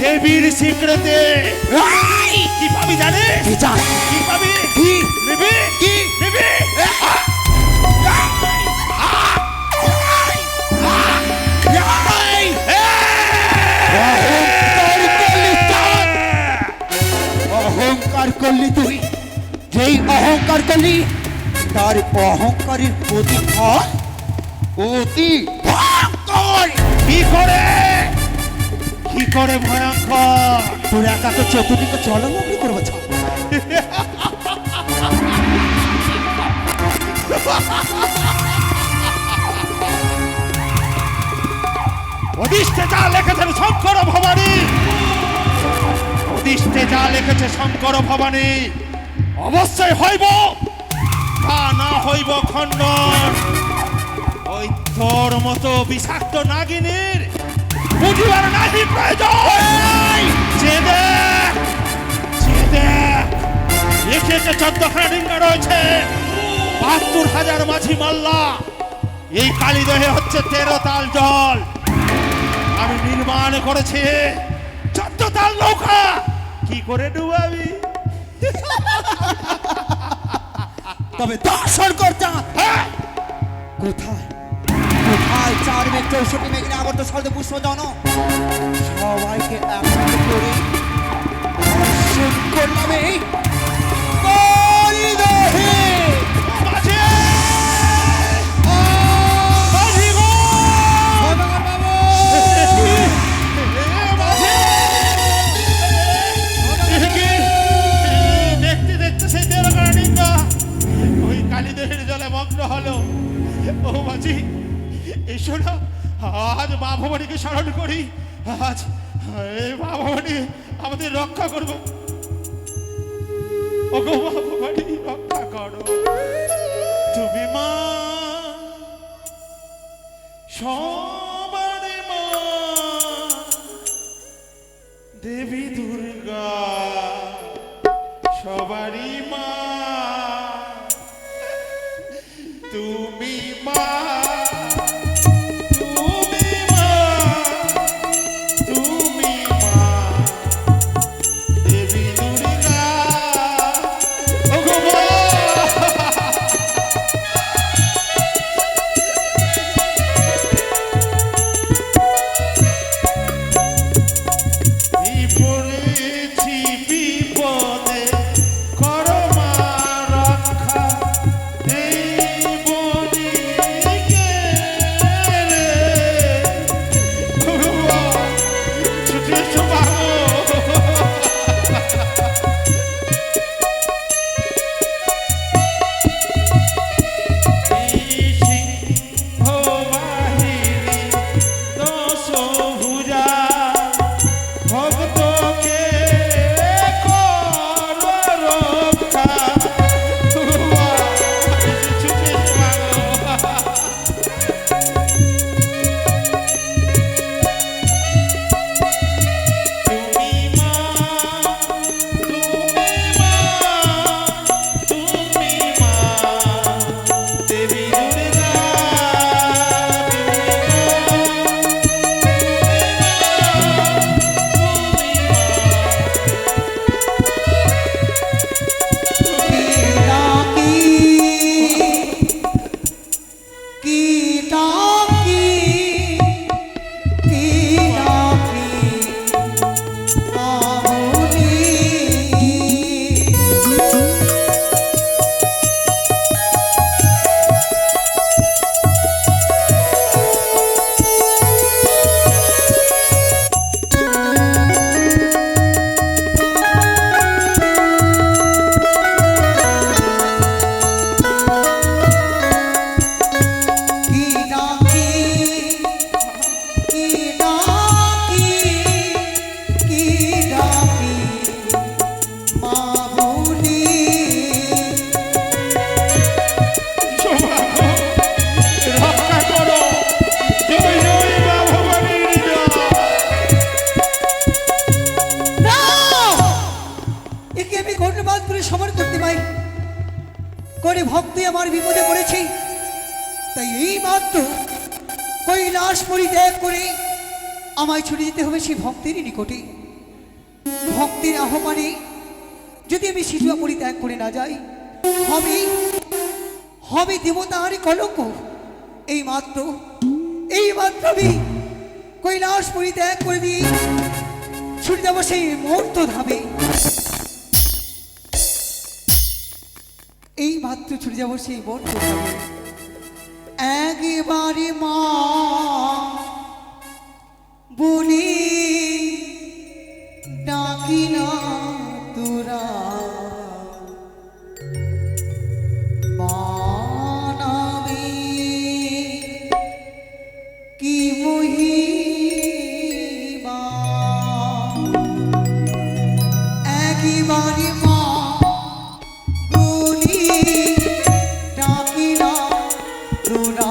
দেবীর স্বীকৃতি। এই! কি পাবি জানিস? কি চাই? কি পাবি? কি? নিবি? কি? নিবি? এই! অহংকার করলি তুই, যেই অহংকার করলি তার অহংকারের প্রতিফল অতি ভয়ঙ্কর। কি করে? কি করে ভয়ঙ্কর? তোর একা তো চতুর্দিকে জলমগ্ন করবো ছাড়। অদিষ্টে যা লিখেছেন শঙ্কর ভবানী, অদিষ্টে যা লিখেছে শঙ্কর ভবানী অবশ্যই হইব, তা না হইব খণ্ডন। ওই তোর মতো বিষাক্ত নাগিনীর বুঝিবার নাহি প্রয়োজন। যে দেখ, যে দেখ, একে একে 14খানা ডিঙ্গা রয়েছে, ৭২,০০০ মাঝি মাল্লা। এই কালীদহে হচ্ছে 13 তাল জল। আমি নির্মাণ করেছি 14 তাল নৌকা। কি করে ডুবাবি? তবে দর্শন করতে হ্যাঁ, কোথায় কোথায় 4 মেঘ 64 মেঘের আবর্ত শব্দ পুষ্প জন সবাইকে একসাথে করে দর্শন করলাম এই কালীদহে। মাঝি! মাঝি গো! দেখতে দেখতে সেই 13খানা ডিঙ্গা ওই কালীদহের জলে মগ্ন হলো। ও মাঝি, এসো না, আজ মা ভবানীকে স্মরণ করি। আজ এই মা ভবানী আমাদের রক্ষা করবো। ও গো মা ভবানী, রক্ষা করো তুমি মা, সবার মা, দেবী দুর্গা সবারই মা, তুমি মা, তুমি মা, তুমি মা, দেবী দুর্গা। ও গো মা! এই পড়েছি কৈলাস পরিত্যাগ করে আমায় ছুটে যেতে হবে সেই ভক্তের নিকটে। ভক্তের আহ্বানে যদি আমি সিজুয়া পরিত্যাগ করে না যাই, হবে হবে দেবতার কলঙ্ক। এই মাত্র আমি কৈলাস পরিত্যাগ করে দিয়ে ছুটে যাবো সেই মর্ত ধামে। এই মাত্র ছুটে যাবো সেই মর্ত ধামে। একবারে মা বলি ডাকি না তোরা, মানাবে কি মহিমা। একবারে মা বলি ডাকি না তোরা,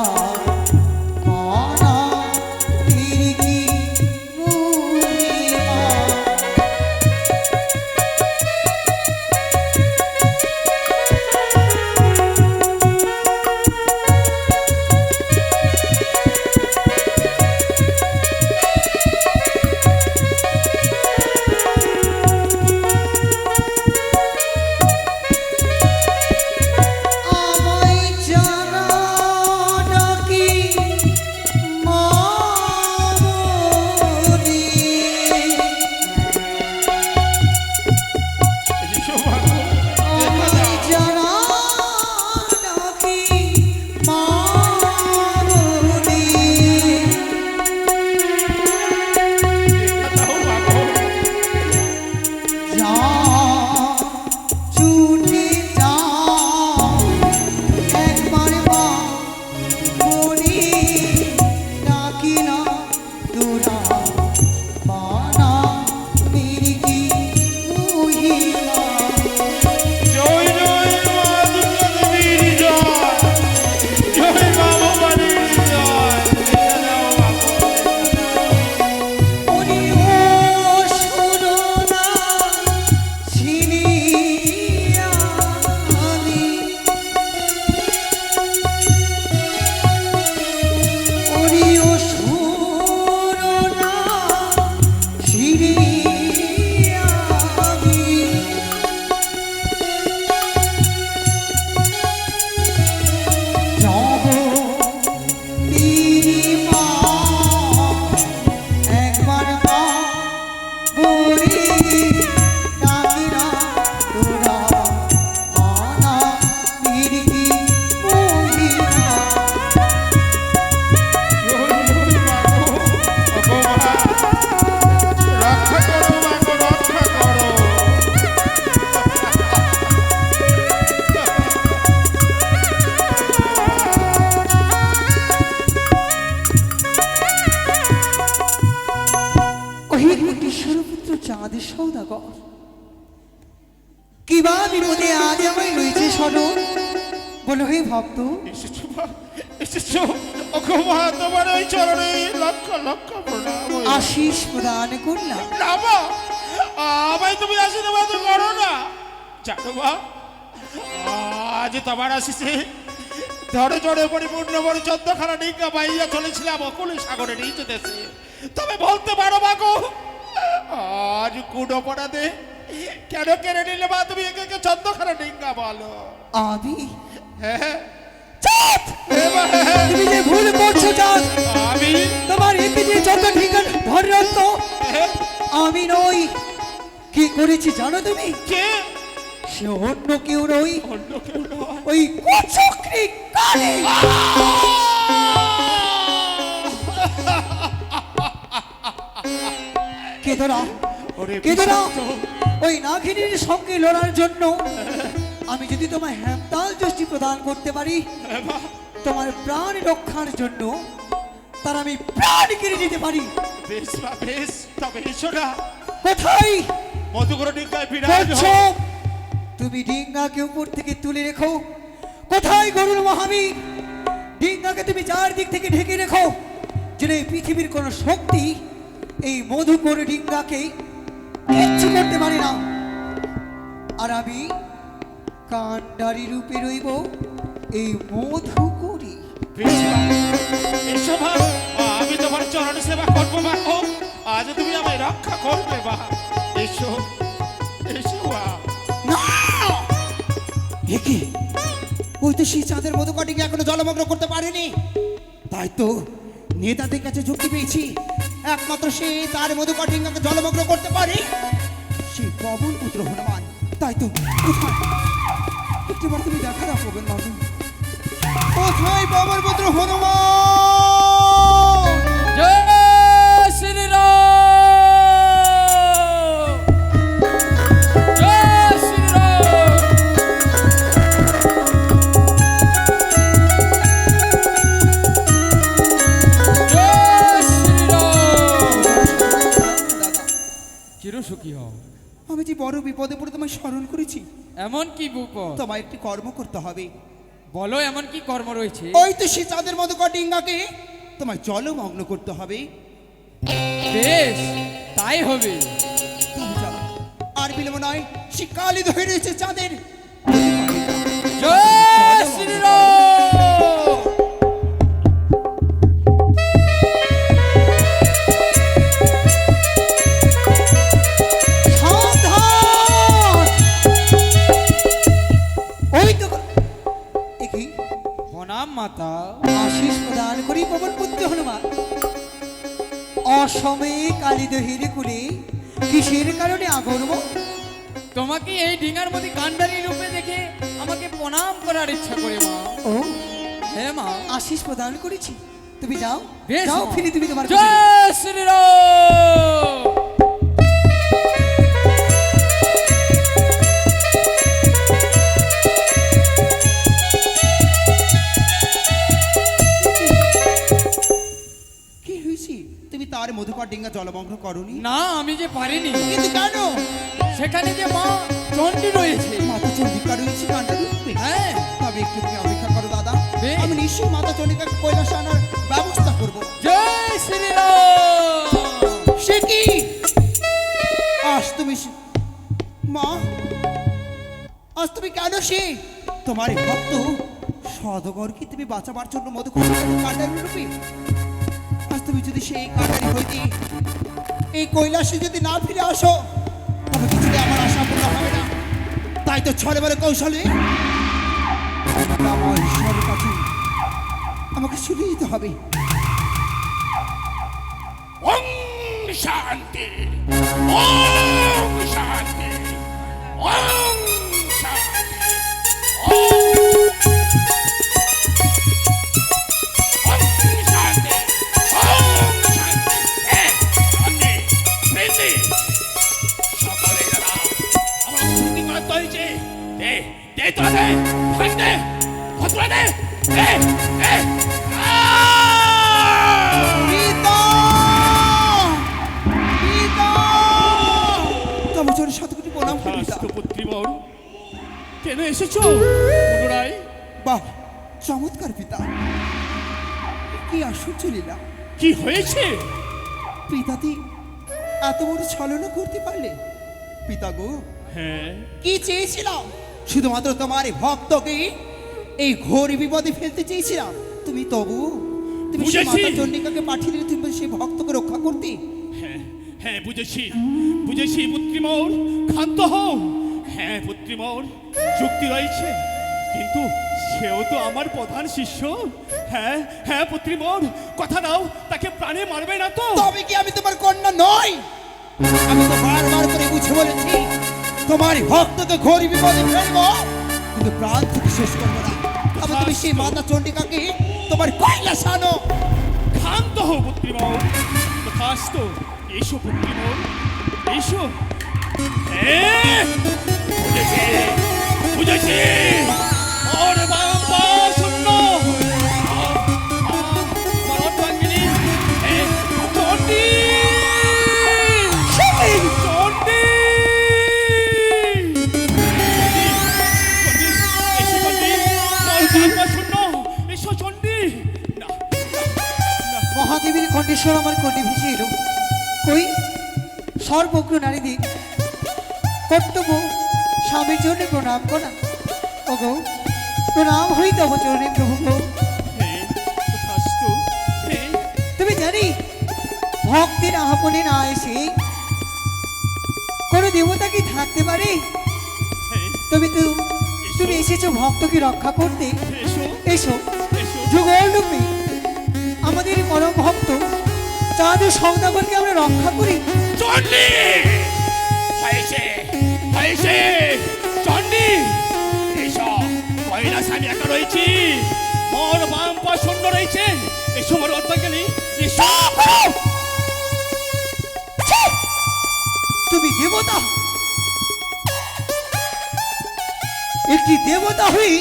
চাঁদের সৌদাগর কিবা বিপদে আজ আমায় লইছে স্মরণ, বলো হে ভক্ত। এসেছো ওগো মা, তোমার ওই চরণে লক্ষ লক্ষ প্রণাম। আশিস প্রদান করলাম। না মা, আমায় তুমি আশীর্বাদ করো না। জানো মা, আজ তোমার আশিসে ধরে ধরে পরিপূর্ণ বড় চন্দ্রখানা ডিঙ্গা বাইয়া চলেছিলাম অকুলে সাগরে নিচে দেশে। তবে বলতে পারো মা গো, আজ কোন অপরাধে কেন কেড়ে নিলে মা তুমি একে চন্দ্রখানা ডিঙ্গা বলো? আমি হ্যাঁ চুপ! তুমি যে ভুল করছো চাঁদ। আমি তোমার ইপিজে যত ঠিকান ধরন্ত আমি নই। কি করেছি জানো তুমি? কে? সে অন্য কেউ নই, অন্য কেউ নয়। ওই কুচক্রী কালী। কেদরা কেদরা, ওই নাগিনীর সঙ্গে লড়ার জন্য আমি যদি তোমায় হ্যামতাল দৃষ্টি প্রদান করতে পারি, তোমার প্রাণ রক্ষার জন্য তার আমি প্রাণ কেড়ে নিতে পারি। বেশ মা বেশ, তবে এসো না। কোথায় মধুকর ডিঙ্গায় বিরাজ করছো? তুমি ডিঙ্গাকে উপর থেকে তুলে রেখো। কোথায় গরুর মহাবীর? ডিঙ্গাকে তুমি চারদিক থেকে ঢেকে রেখো, যেন এই পৃথিবীর কোন শক্তি এই মধুকর ডিঙ্গাকে কিচ্ছু করতে পারে না। আর আমি কান্ডারি রূপে রইব এই মধুকরী। বেশ মা, এসো মা। রক্ষা করবে মা। এসো এসো মা। না একে ওই তো সেই চাঁদের মধু কাটিকে এখনো জলমগ্ন করতে পারেনি। তাই তো নেতাদের কাছে যুক্তি পেয়েছি, একমাত্র সে তার মধু কাটিঙ্গাকে জলমগ্ন করতে পারে সেই পবন পুত্র হনুমান। তাই তো কোথায় একটিবার তুমি দেখা দাও পবন বাবু, কোথায় পবন পুত্র হনুমান? জয় শ্রীরাম, জয় শ্রীরাম। জয় শ্রীরাম। দাদা চির সুখী হও। আমি যে বড় বিপদে পড়ে তোমায় স্মরণ করেছি, এমন কি বিপদ? তোমায় একটি কর্ম করতে হবে। বলো, এমন কি কর্ম রয়েছে? ওই তো সে চাঁদের মধু কাটিঙ্গাকে তোমায় জলমগ্ন করতে হবে। বেশ, তাই হবে। তবে যাও, আর বিলম্ব নয়, সে কালি ধরে রয়েছে চাঁদের। জয় শ্রীরাম। সাবধান! ওই তো দেখি প্রণাম মাতা। আশিস প্রদান করি পবন পুত্র হনুমান। অসময়ে কালীদহির কুলে কিসের কারণে আগরব? তোমাকে এই ডিঙার মধ্যে গান্ধারী রূপে দেখে আমাকে প্রণাম করার ইচ্ছা করে মা। ও হ্যাঁ মা। আশিস প্রদান করেছি, তুমি যাও বেশ যাও, মা। ফিরে তুমি তোমার কাজে। জয় শ্রীরাম। কি হয়েছে? তুমি তার মধুকর ডিঙ্গা জলমগ্ন করনি? না, আমি যে পারিনি। কিন্তু কেন? সেখানে যে মা চণ্ডী রয়েছে। মাতা চন্ডিকা রয়েছে কান্ডা রূপে। হ্যাঁ, তবে একটু তুমি অপেক্ষা করো দাদা, বেশ। আমি নিশ্চয়ই মাতা চন্ডিকাকে কৈলাসে আনার ব্যবস্থা করব। জয় শ্রীরাম। সে কি? আজ তুমি মা, আজ তুমি কেন সে তোমার এই ভক্ত সদগরকে তুমি বাঁচাবার জন্য মধু কাটারি রূপে, আজ তুমি যদি সেই কাটারি হইতে এই কৈলাসে যদি না ফিরে আসো, তবে কিছুতে আমার আশা পূর্ণ হবে না। তাই তো ছলে বলে কৌশলে আমার ঈশ্বরের কাছে আমাকে শুনে যেতে হবে। ওম শান্তি, ওম শান্তি, ওম শান্তি, ওম শান্তি, ওম শান্তি। শান্তি, শান্তি। সকলে যারা আমার শান্তি করার হয়েছে, দে দে তো দে, ভাগ দে, খতরা দে, দে দে। পিতা! পিতা! তবে চোরের শতকোটি প্রণাম করি পিতা। পুত্রীবর, কেন এসেছো পুনরায়? বাহ, চমৎকার পিতা, কি আশ্চর্য লীলা। কি হয়েছে? পিতাতি এত বড় ছলনা করতে পারলে? পিতা গো, হ্যাঁ, কি চেয়েছিলাম? শুধুমাত্র তোমার এই ভক্তকে এই ঘোর বিপদে ফেলতে চেয়েছিলাম। তুমি তবু তুমি সেই বুঝেছি। মাতা চন্ডিকাকে পাঠিয়ে দিলে তুমি সেই ভক্তকে রক্ষা করতে। হ্যাঁ, হ্যাঁ, বুঝেছি, বুঝেছি পুত্রীমোর, ক্ষান্ত হও। হ্যাঁ পুত্রীমোর, যুক্তি রয়েছে, কিন্তু সেও তো আমার প্রধান শিষ্য। হ্যাঁ হ্যাঁ পুত্রীমোর, কথা দাও, তাকে প্রাণে মারবে না তো? তবে কি আমি তোমার কন্যা নই? আমি তো বারবার করে বুঝে বলেছি তোমার এই ভক্তকে ঘোর বিপদে ফেলবো, কিন্তু প্রাণ থেকে শেষ করবো না। তবে তুমি সেই মাতা চন্ডিকাকে তোমার কৈলাসে আনো। ক্ষান্ত হও পুত্রীমোর, তথাস্তু। এসো পুত্রীমোর, এসো। বুঝেছি, বুঝেছি। ওর বাবা শূন্য, আমার অর্ধাঙ্গিনী, চণ্ডী, চণ্ডী, এসো চণ্ডী, ওর বাবা শূন্য, এসো চণ্ডী। না, না, মহাদেবীর কণ্ঠেশ্বর আমার কণ্ঠে ভেসে এলো। কই সর্বজ্ঞ নারীদের কর্তব্য স্বামীর জন্য প্রণাম করা। ও গো, প্রণাম হই তব চরণে প্রভু গো। হে, তথাস্তু, হে। তুমি জানি ভক্তের আহ্বানে না এসে কোনো দেবতা কি থাকতে পারে? তুমি এসেছো ভক্তকে রক্ষা করতে। এসো এসো এসো যুগলরূপী আমাদের পরম ভক্ত চাঁদের সৌদাগরকে আমরা রক্ষা করি। চন্ডী হয়েছে হয়েছে চন্ডী এসো কৈলাস আমি একা রয়েছি মোর বাম পা শূন্য রয়েছে এসো মোর অর্ধাঙ্গিনী এসো তুমি দেবতা, একটি দেবতা হই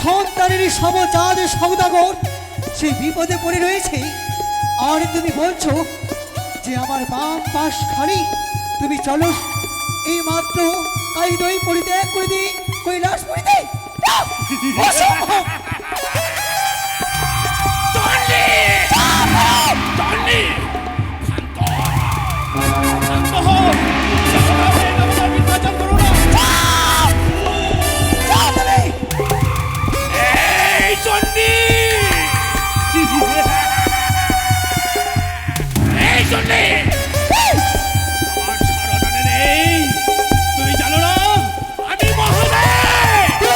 সন্তানের চাঁদের সৌদাগর সেই বিপদে পড়ে রয়েছে, আর তুমি বলছো যে আমার বাম পাশ খালি। তুমি চলো এই মাত্র কাইদই পরিত্যাগ করে দিই, কৈলাস পরিত্যাগ। অসম্ভব। চন্ডী চন্ডী শান্ত শান্ত হও দেবতার মিথ্যাচার করো না এই চন্ডী এই চন্ডী আমার শরণে নেই তুই জানো না আমি মহাদেব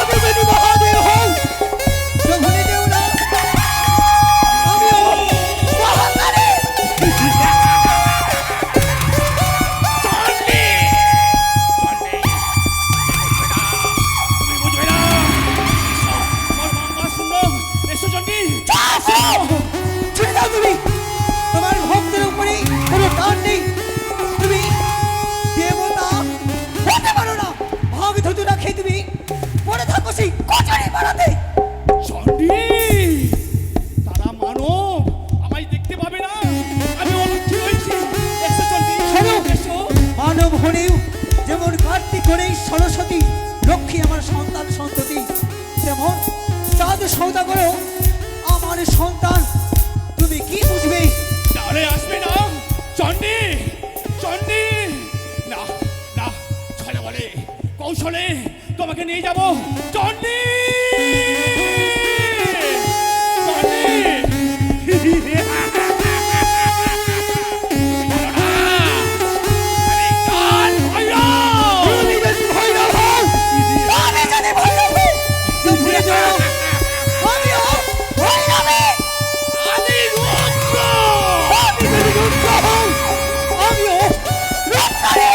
তুমি যদি মহাদেব হও তো ভুলে যেও না আমিও মহাকালী। চন্ডী চন্ডী তুমি বুঝবে না এসো আমার বাবা শুনো এসো চন্ডী ছেড়ে দাও তুমি, তোমার ভক্তের উপরে কোনো টান নেই। তুমি দেবতা হতে পারো না, ভাগ ধুতু না খেয়ে তুমি পড়ে থাকো সেই কচুরি পাড়াতে। চন্ডী তারা মানব আমায় দেখতে পাবে না আমি অলক্ষী রয়েছি এসো চন্ডী শোনো, এসো মানব হলেও যেমন কার্তিক হলেই সরস্বতী লক্ষ্মী আমার সন্তান সন্ততি, তেমন চাঁদ সৌদাগরও আমার সন্তান। তুমি কি বুঝবে? তাহলে আসবে না চন্ডী চন্ডী না না ছলে বলে কৌশলে তোমাকে নিয়ে যাব চন্ডী চন্ডী আমি কাল ভৈরব তুমি যদি ভৈরব হও, আমি যদি ভৈরব হই, তো ভুলে যাও আমিও ভৈরবী। আমি রুদ্র আমি যদি রুদ্র হই, আমিও রুদ্রাণী।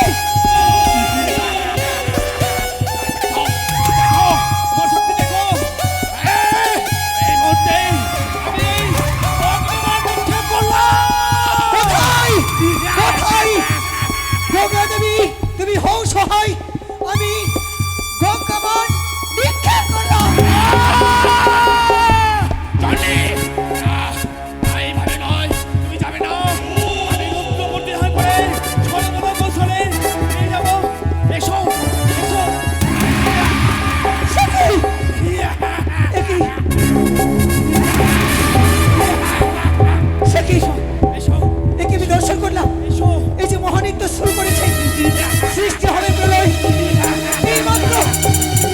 দেখো মোর শক্তি দেখো এই মুহূর্তে আমি অগ্নিমান নিক্ষেপ করলাম কোথায় কোথায় গঙ্গা দেবী, তুমি হও সহায়। আমি গঙ্গামান নিক্ষেপ করলাম। চন্ডী এইভাবে নয় তুমি যাবে না আমি রুদ্রমূর্তি হয়ে পড়ে সর্বদা কৌশলে নিয়ে যাবো এসো এসো এসো একে আমি দর্শন করলাম। এসো এই যে মহানৃত্য শুরু করেছে, সৃষ্টি হবে প্রলয়। এই মাত্র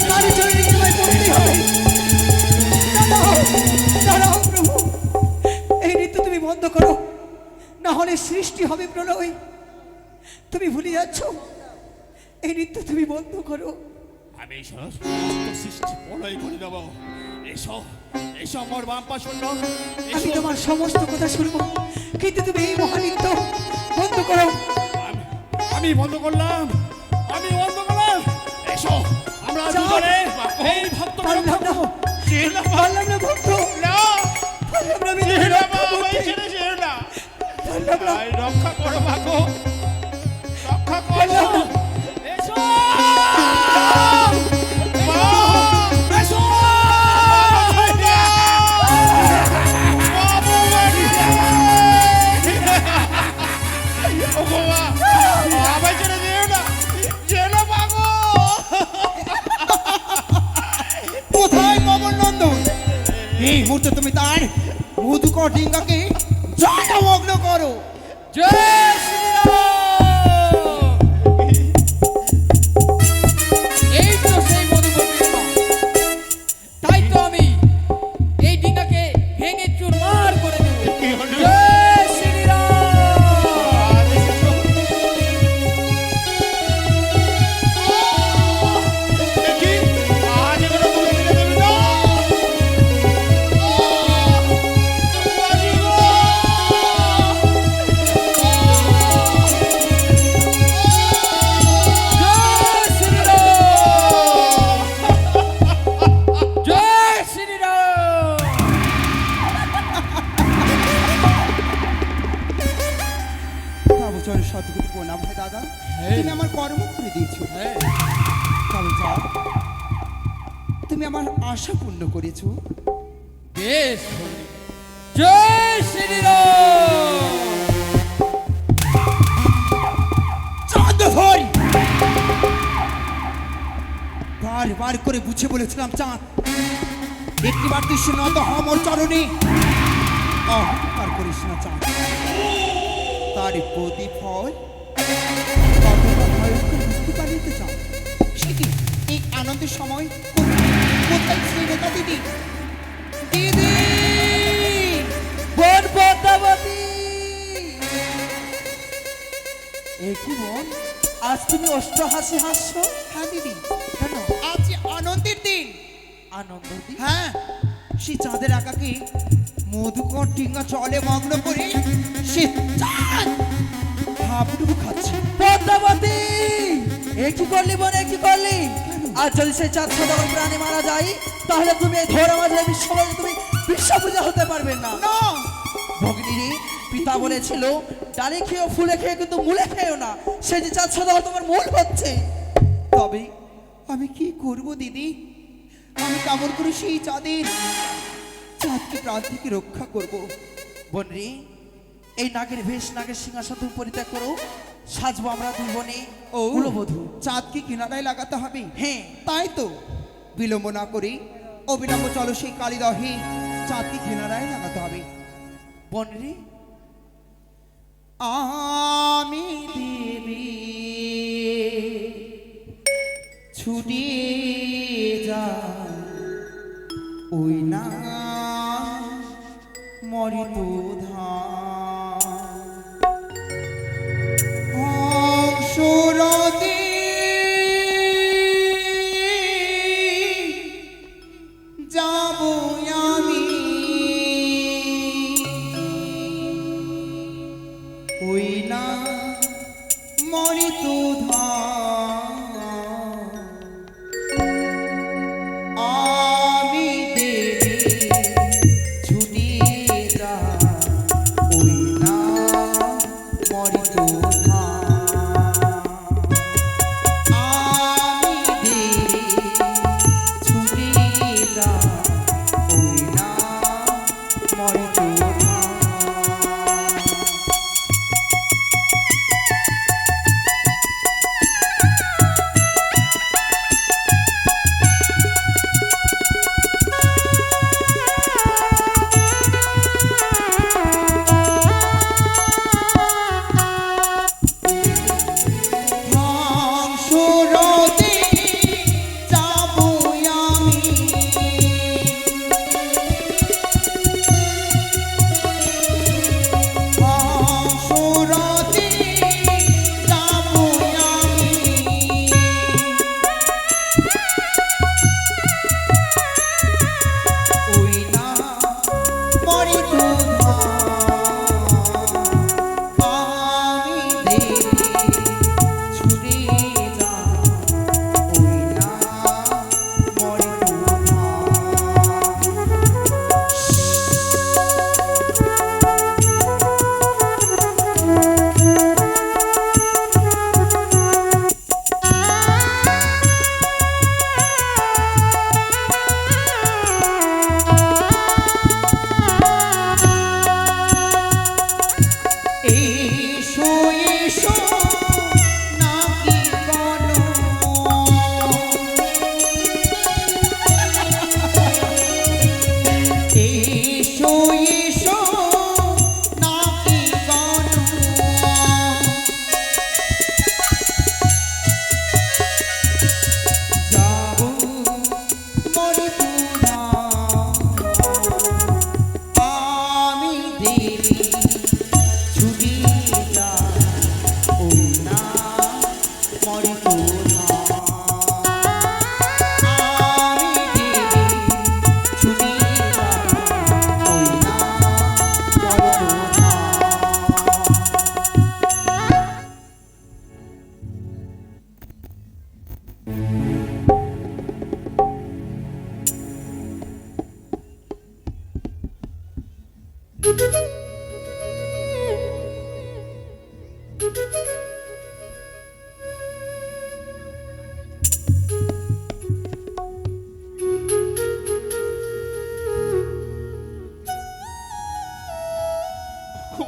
তার জন্য তোমায় পড়তেই হবে। দাঁড়াও, দাঁড়াও প্রভু, এই নৃত্য তুমি বন্ধ করো, না হলে সৃষ্টি হবে প্রলয়। তুমি ভুলে যাচ্ছ, এই নৃত্য তুমি বন্ধ করো। আমি সমস্ত সৃষ্টি প্রলয় করে দেবো এসো এসো আমার বাম পা শূন্য আমি এসো তোমার সমস্ত কথা শুনবো, কিন্তু তুমি এই মহানৃত্য বন্ধ করো। আমি বন্ধ করলাম আমি বন্ধ করলাম এসো আমরা যাও। দুজনে এই ভক্ত পারলাম না, পারলাম না ভক্ত, না পারলাম না, আমি যেও না মা, রক্ষা আমায় করতে। ছেড়ে যেও না। পারলাম না, আয়, রক্ষা করো মা গো, রক্ষা করো পারলাম না। এসো মা। এসো ওগো মা, আমায় ছেড়ে যেও না, যেও না মা গো। কোথায় পবন নন্দন? এই মুহূর্তে তুমি তার মধুকর ডিঙ্গাকে জলমগ্ন করো। জয় শ্রীরাম। এই তো সেই মধুকর ডিঙ্গা। তাই তো আমি এই ডিঙ্গাকে ভেঙে চুরমার করে দেব। জয় শ্রীরাম। জন্য শতকোটি প্রণাম হয় দাদা। হ্যাঁ। তুমি আমার কর্ম করে দিয়েছো। হ্যাঁ তবে যাও, তুমি আমার আশা পূর্ণ করেছো। বেশ বন্ধু। জয় শ্রীরাম। চাঁদ ধর, বারবার করে বুঝে বলেছিলাম চাঁদ, একটিবার তুই নত হ মোর চরণে, অহংকার করিস না চাঁদ। তার প্রতিফল কতটা ভয়ঙ্কর বুঝতে পারলি তো চাঁদ। সে কি এই আনন্দের সময় কোথায় ছিল তা দিদি? দিদি, বোন পদ্মাবতী, এ কি বোন, আজ তুমি অষ্ট হাসি হাসছো? হ্যাঁ দিদি, কেন? আজ যে আনন্দের দিন। আনন্দ দি? হ্যাঁ, সেই চাঁদের আকাকে মধুকর ডিঙ্গা জলে মগ্ন করে সে চাঁদ হাবুডুবু খাচ্ছে। পদ্মাবতী, এ কি করলি বোন, এ কি করলি? আর যদি সেই চাঁদ সদাগর প্রাণী মারা যায়, তাহলে তুমি এই ঘোর আমাদের বিশ্ববাসী তুমি বিশ্ব পূজা হতে পারবে না। না, ভগিনী, পিতা বলেছিল ডালে খেয়েও ফুলে খেয়ে কিন্তু মূলে খেয়েও না। সেই যে চাঁদ সদাগর তোমার মূল হচ্ছে। তবে আমি কি করব দিদি? আমি কেমন করে সেই চাঁদকে প্রাণ থেকে রক্ষা করব? বনরি, এই নাগের বেশ, নাগের সিংহাসন তুমি পরিত্যাগ করো। সাজবো আমরা দুই বোনে ও কুলবধূ। চাঁদকে কিনারায় লাগাতে হবে। হ্যাঁ, তাই তো, বিলম্ব না করে অবিলম্ব চলো সেই কালীদহে চাঁদকে কিনারায় লাগাতে হবে। বনরি, আমি দেবী ছুটে যা ওই না মরিত ধারদে যাব আমি ওই না মরিত আমি দেবী ছুটি যা ওই না মরিত আমি দেবী ছুটি যা ওই না মরিত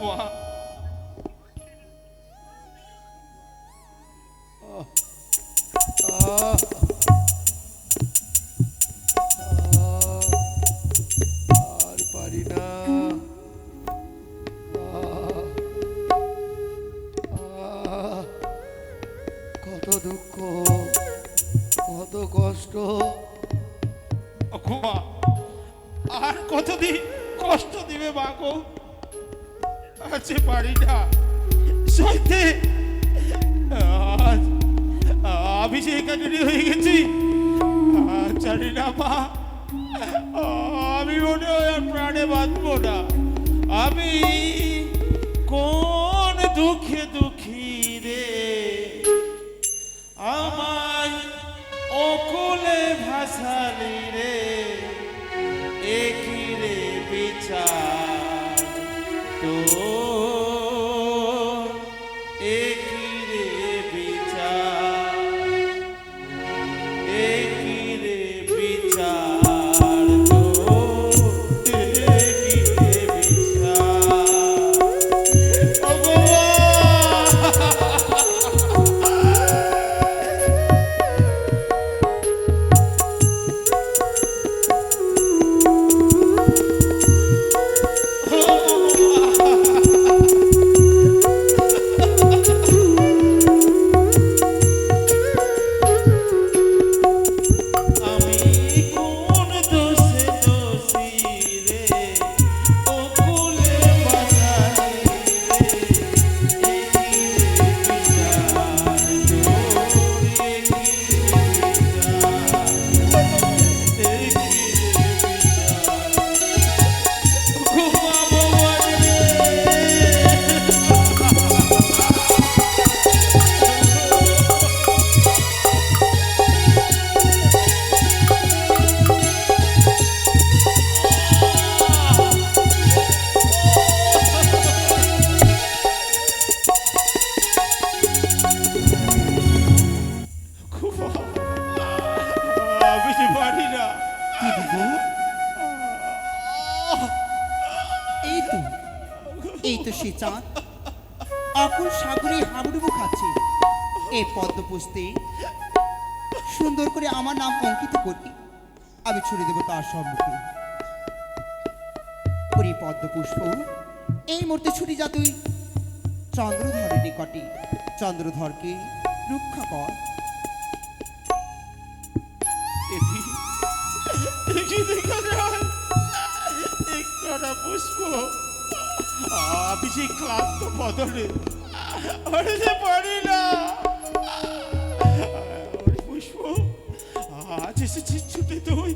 মা আর পারি না। কত দুঃখ, কত কষ্ট। মা আর কতদিন কষ্ট দিবে মা গো? আছে পারি না সইতে। আজ আমি যে এখানে হয়ে গেছি জানি না মা, আমি মনে হয় আর প্রাণে বাঁধবো না। আমি কোন দুঃখে দুঃখী রে, আমায় অকলে ভাসালি রে, একই রে বিচার তোর, একই রে বিচার, একই রে বিচার তোর, একই রে বিচার। আমি কোন দোষে দোষী রে, অকুলে বাজারি রে, একই রে বিচার তোর, একই রে বিচার, একই রে বিচার। ঘুমাবো রে। আমি যে পারি না। কি দিব? এই তো সে চাঁদ অকুল সাগরে হাবুডুবু খাচ্ছে। এই পদ্ম পুষ্পে সুন্দর করে আমার নাম অঙ্কিত করি, আমি ছুড়ে দেবো তার সম্মুখে। ওরে পদ্ম পুষ্প, এই মুহূর্তে ছুটি যা তুই চন্দ্রধরের নিকটে। চন্দ্রধরকে রক্ষা কর। দেখি দেখা যায় একটা পুষ্প, আমি সেই ক্লান্ত বদলে আরে যে পারি না। ওরে পুষ্প, আজ এসেছিস ছুটে তুই,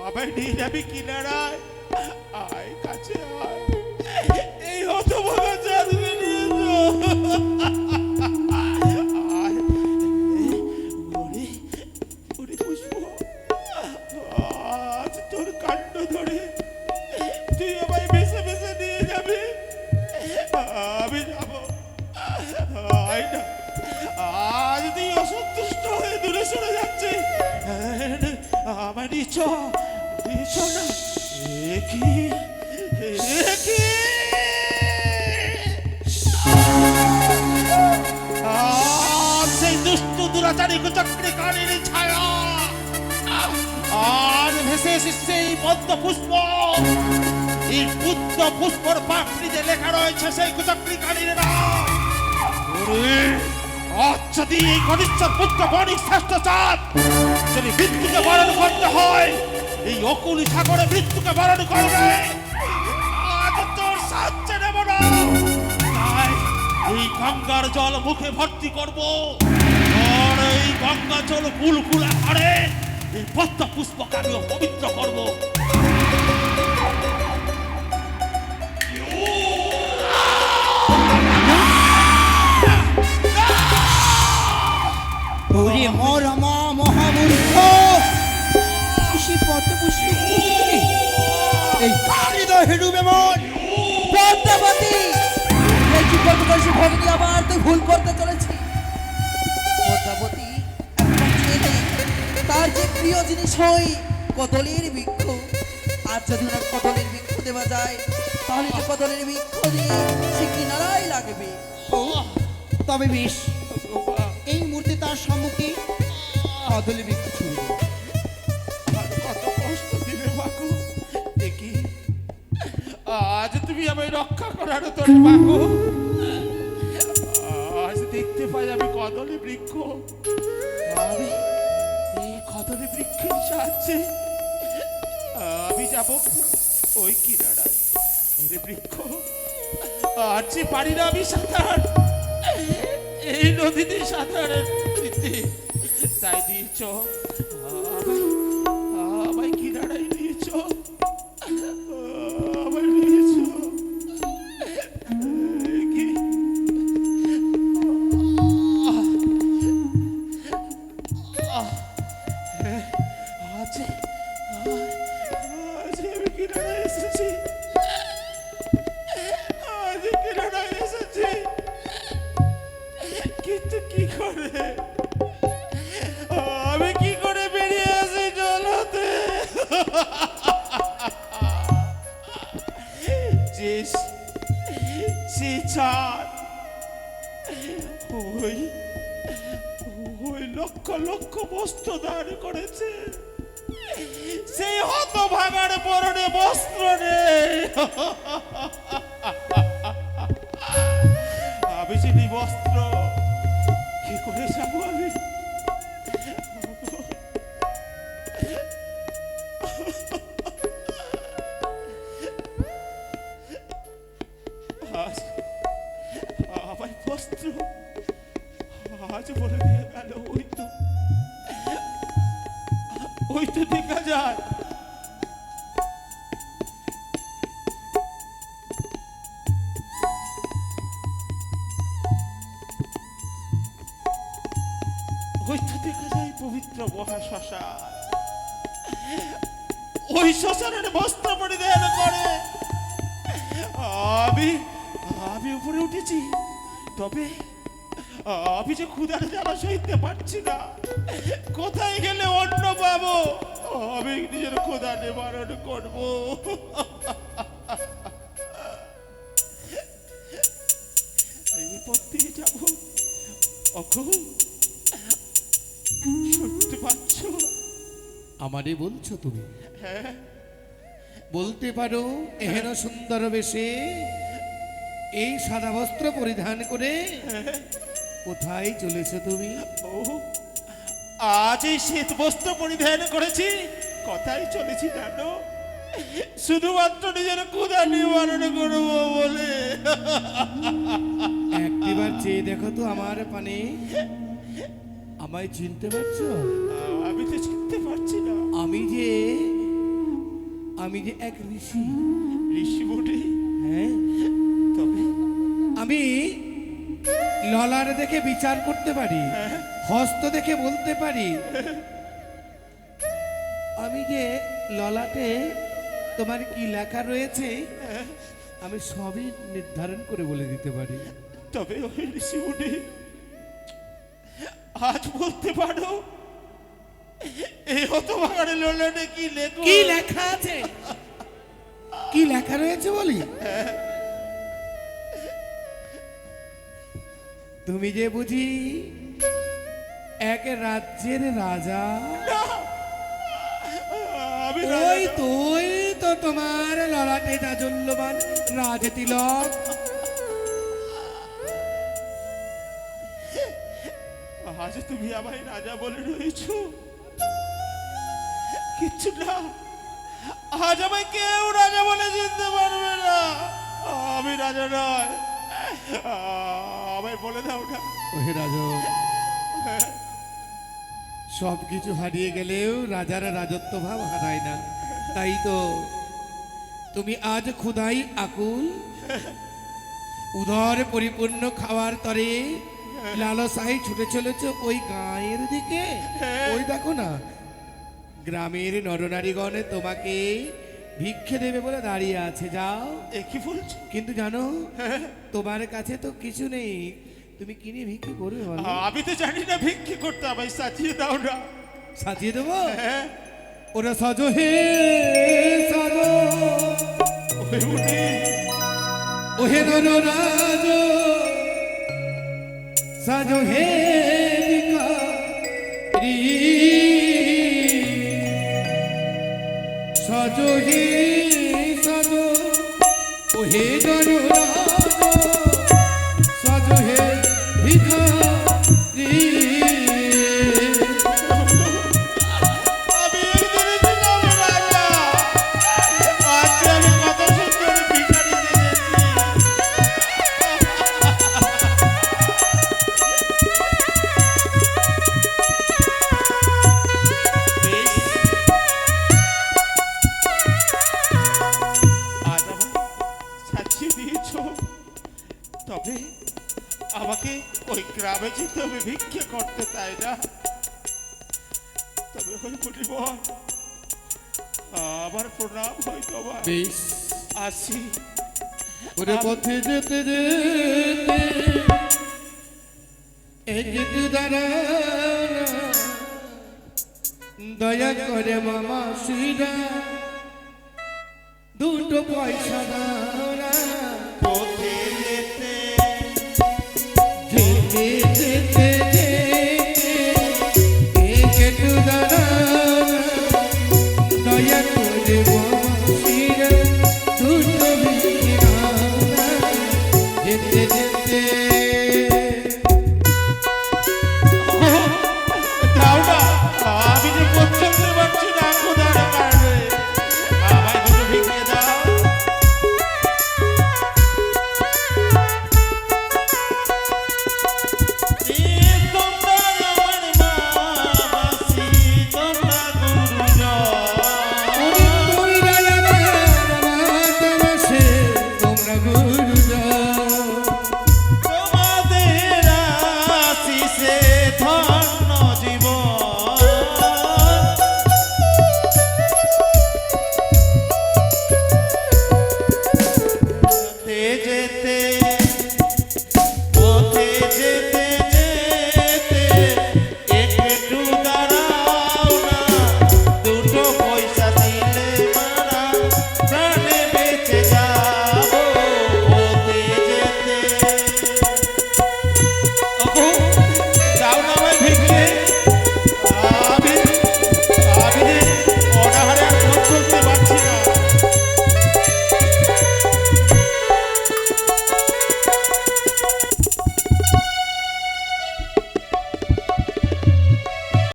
আমায় নিয়ে যাবি কিনারায়। আয় কাছে আয়, এই হতভাগা চাঁদকে নিয়ে যা। আয়, ওরে ওরে পুষ্প, আজ তোর কাণ্ড ধরে তুই আমায় বেছে বেছে নিয়ে যাবি। আমি যাব। আয় না, আজ তুই অসন্তুষ্ট হয়ে দূরে সরে যাচ্ছে। আমার নিচ নিচ না, একই একই সেই দুষ্ট দুরাচারী কুচক্রী কালীর ছায়া আজ ভেসে এসেছে এই পদ্ম পুষ্প। এই পদ্ম পুষ্পর পাপড়িতে লেখা রয়েছে সেই কুচক্রী কালীর নাম। আজ যদি এই ঘনিষ্ঠর পুত্র বণিক শ্রেষ্ঠ চাঁদ যদি মৃত্যুকে বরণ করতে হয়, এই অকুলি সাগরে মৃত্যুকে বরণ করবে। আজ তোর সাহায্য নেব না, তাই এই গঙ্গার জল মুখে ভর্তি করব। আর এই গঙ্গা জল কুলকুল আকারে এই পদ্ম পুষ্পকে আমি পবিত্র করব। ওরে মরমা মহামূর্খ, সে পদ্ম পুষ্পে কি দিলে? এই হৃদয় ডুবে মন। পদ্মাবতী, এই কি করতে করেছি ভগিনী, আবার তুই ভুল করতে চলেছি। পদ্মাবতী একটা ছেলে, তার যে প্রিয় জিনিস হয় কদলের বৃক্ষ, আর যদি না কদলের বৃক্ষ দেওয়া যায় তাহলে যে কদলের বৃক্ষ দিয়ে সে কিনারায় লাগবে। তবে বেশ, এই মুহূর্তে তার সম্মুখে কদলে বৃক্ষ ছুঁড়ে দিই। আর কত কষ্ট দিবে বাকু দেখি, আজ তুমি আমায় রক্ষা করার তোর বাকু। আজ দেখতে পাই আমি কদলী বৃক্ষ, আমি এই কদলী বৃক্ষের সাহায্যে আমি যাব ওই কিনারায়। ওরে বৃক্ষ, আর যে পারি না আমি সাঁতার, এই নদীতে সাঁতার দিতে, তাই দিয়েছ আমায় কিনারায় নিয়েছ, আমায় নিয়েছ। কি আজ আমি কিনারায় এসেছি, আজ কিনারায় এসেছি, কিন্তু কি করে, আমি কি করে বেরিয়ে আসি জলতে? যে চাঁদ ওই ওই লক্ষ লক্ষ বস্ত্র দান করেছে, সেই হতভাগার পরনে বস্ত্র নেই। আমি সেই বস্ত্র কি করে যাবো আমি? আজ আমার বস্ত্র আজ বলে দিয়ে গেল, ওই তো দেখা যায় পবিত্র মহাশ্মশান। ওই শ্মশানের বস্ত্র পরিধান করে আমি উপরে উঠেছি, তবে আমি যে ক্ষুধার জ্বালা সইতে পারছি না, কোথায় গেলে অন্ন পাবো? আমি নিজের ক্ষুধা নিবারণ করবো। এই পথ দিয়ে যাবো। শুনতে পাচ্ছ? আমারই বলছো তুমি? হ্যাঁ, বলতে পারো এহেন সুন্দর বেশে এই সাদা বস্ত্র পরিধান করে কোথায় চলেছো তুমি? ও আজ এই শ্বেত বস্ত্র পরিধান করেছি, কোথায় চলেছি জানো? শুধুমাত্র নিজের ক্ষুধা নিবারণ করবো বলে। একবার চেয়ে দেখো তো আমার পানে, আমায় চিনতে পারছো? আমি তো চিনতে পারছি না। আমি যে এক ঋষি। ঋষি বটে? হ্যাঁ, তবে আমি ললার দেখে বিচার করতে পারি, হস্ত দেখে বলতে পারি। আমি যে ললাটে তোমার কি লেখা রয়েছে আমি সবই নির্ধারণ করে বলে দিতে পারি। তবে ওই ঋষি বটে, আজ বলতে পারো এই হতভাগাড়ে ললাটে কি লেখো? কি লেখা আছে? কি লেখা রয়েছে বলি? তুমি যে বুঝি এক রাজ্যের রাজা? আমি ওই তো তোমার ললাটে জাজল্যবান রাজ তিলক। আজ তুমি আমায় রাজা বলে রয়েছো? কিচ্ছু না, আজ আমায় কেউ রাজা বলে চিনতে পারবে না। আমি রাজা নয়, আমায় বলে দাও না। ওহে রাজন, সব কিছু হারিয়ে গেলেও রাজার রাজত্ব ভাব হারায় না। তাই তো তুমি আজ ক্ষুধাই আকুল, উদর পরিপূর্ণ খাওয়ার তরে লালসাই ছুটে চলেছ ওই গাঁয়ের দিকে। ওই দেখো না, গ্রামের নরনারীগণ তোমাকে ভিক্ষে দেবে বলে দাঁড়িয়ে আছে, যাও। এ কি বলছো? কিন্তু জানো তোমার কাছে তো কিছু নেই, তুমি কিনে ভিক্ষে করবে বলো? আমি তো জানি না ভিক্ষে করতে, আমায় সাজিয়ে দাও না। সাজিয়ে দেবো? হ্যাঁ, ওরা সাজো হে সাজো, ওহে নররাজ সাজো হে ভিখারি সাজো হে সাজো ওহে নররাজ সাজো হে ভিখারি আমি একদিনে ছিলাম রাজা, আজ আমি কত সুন্দর ভিখারি সেজেছি। বেশ, আজ আমায় সাজিয়ে দিয়েছ, তবে আমাকে ওই গ্রামে যেতে হবে ভিক্ষে করতে, তাই না? তবে ওই মুনিবর আবার প্রণাম হয় তোমার। বেশ আসি। ওরে পথে যেতে যেতে এই যেতে দাঁড়া দয়া করে মামা শ্রীরা দুটো পয়সা দাও।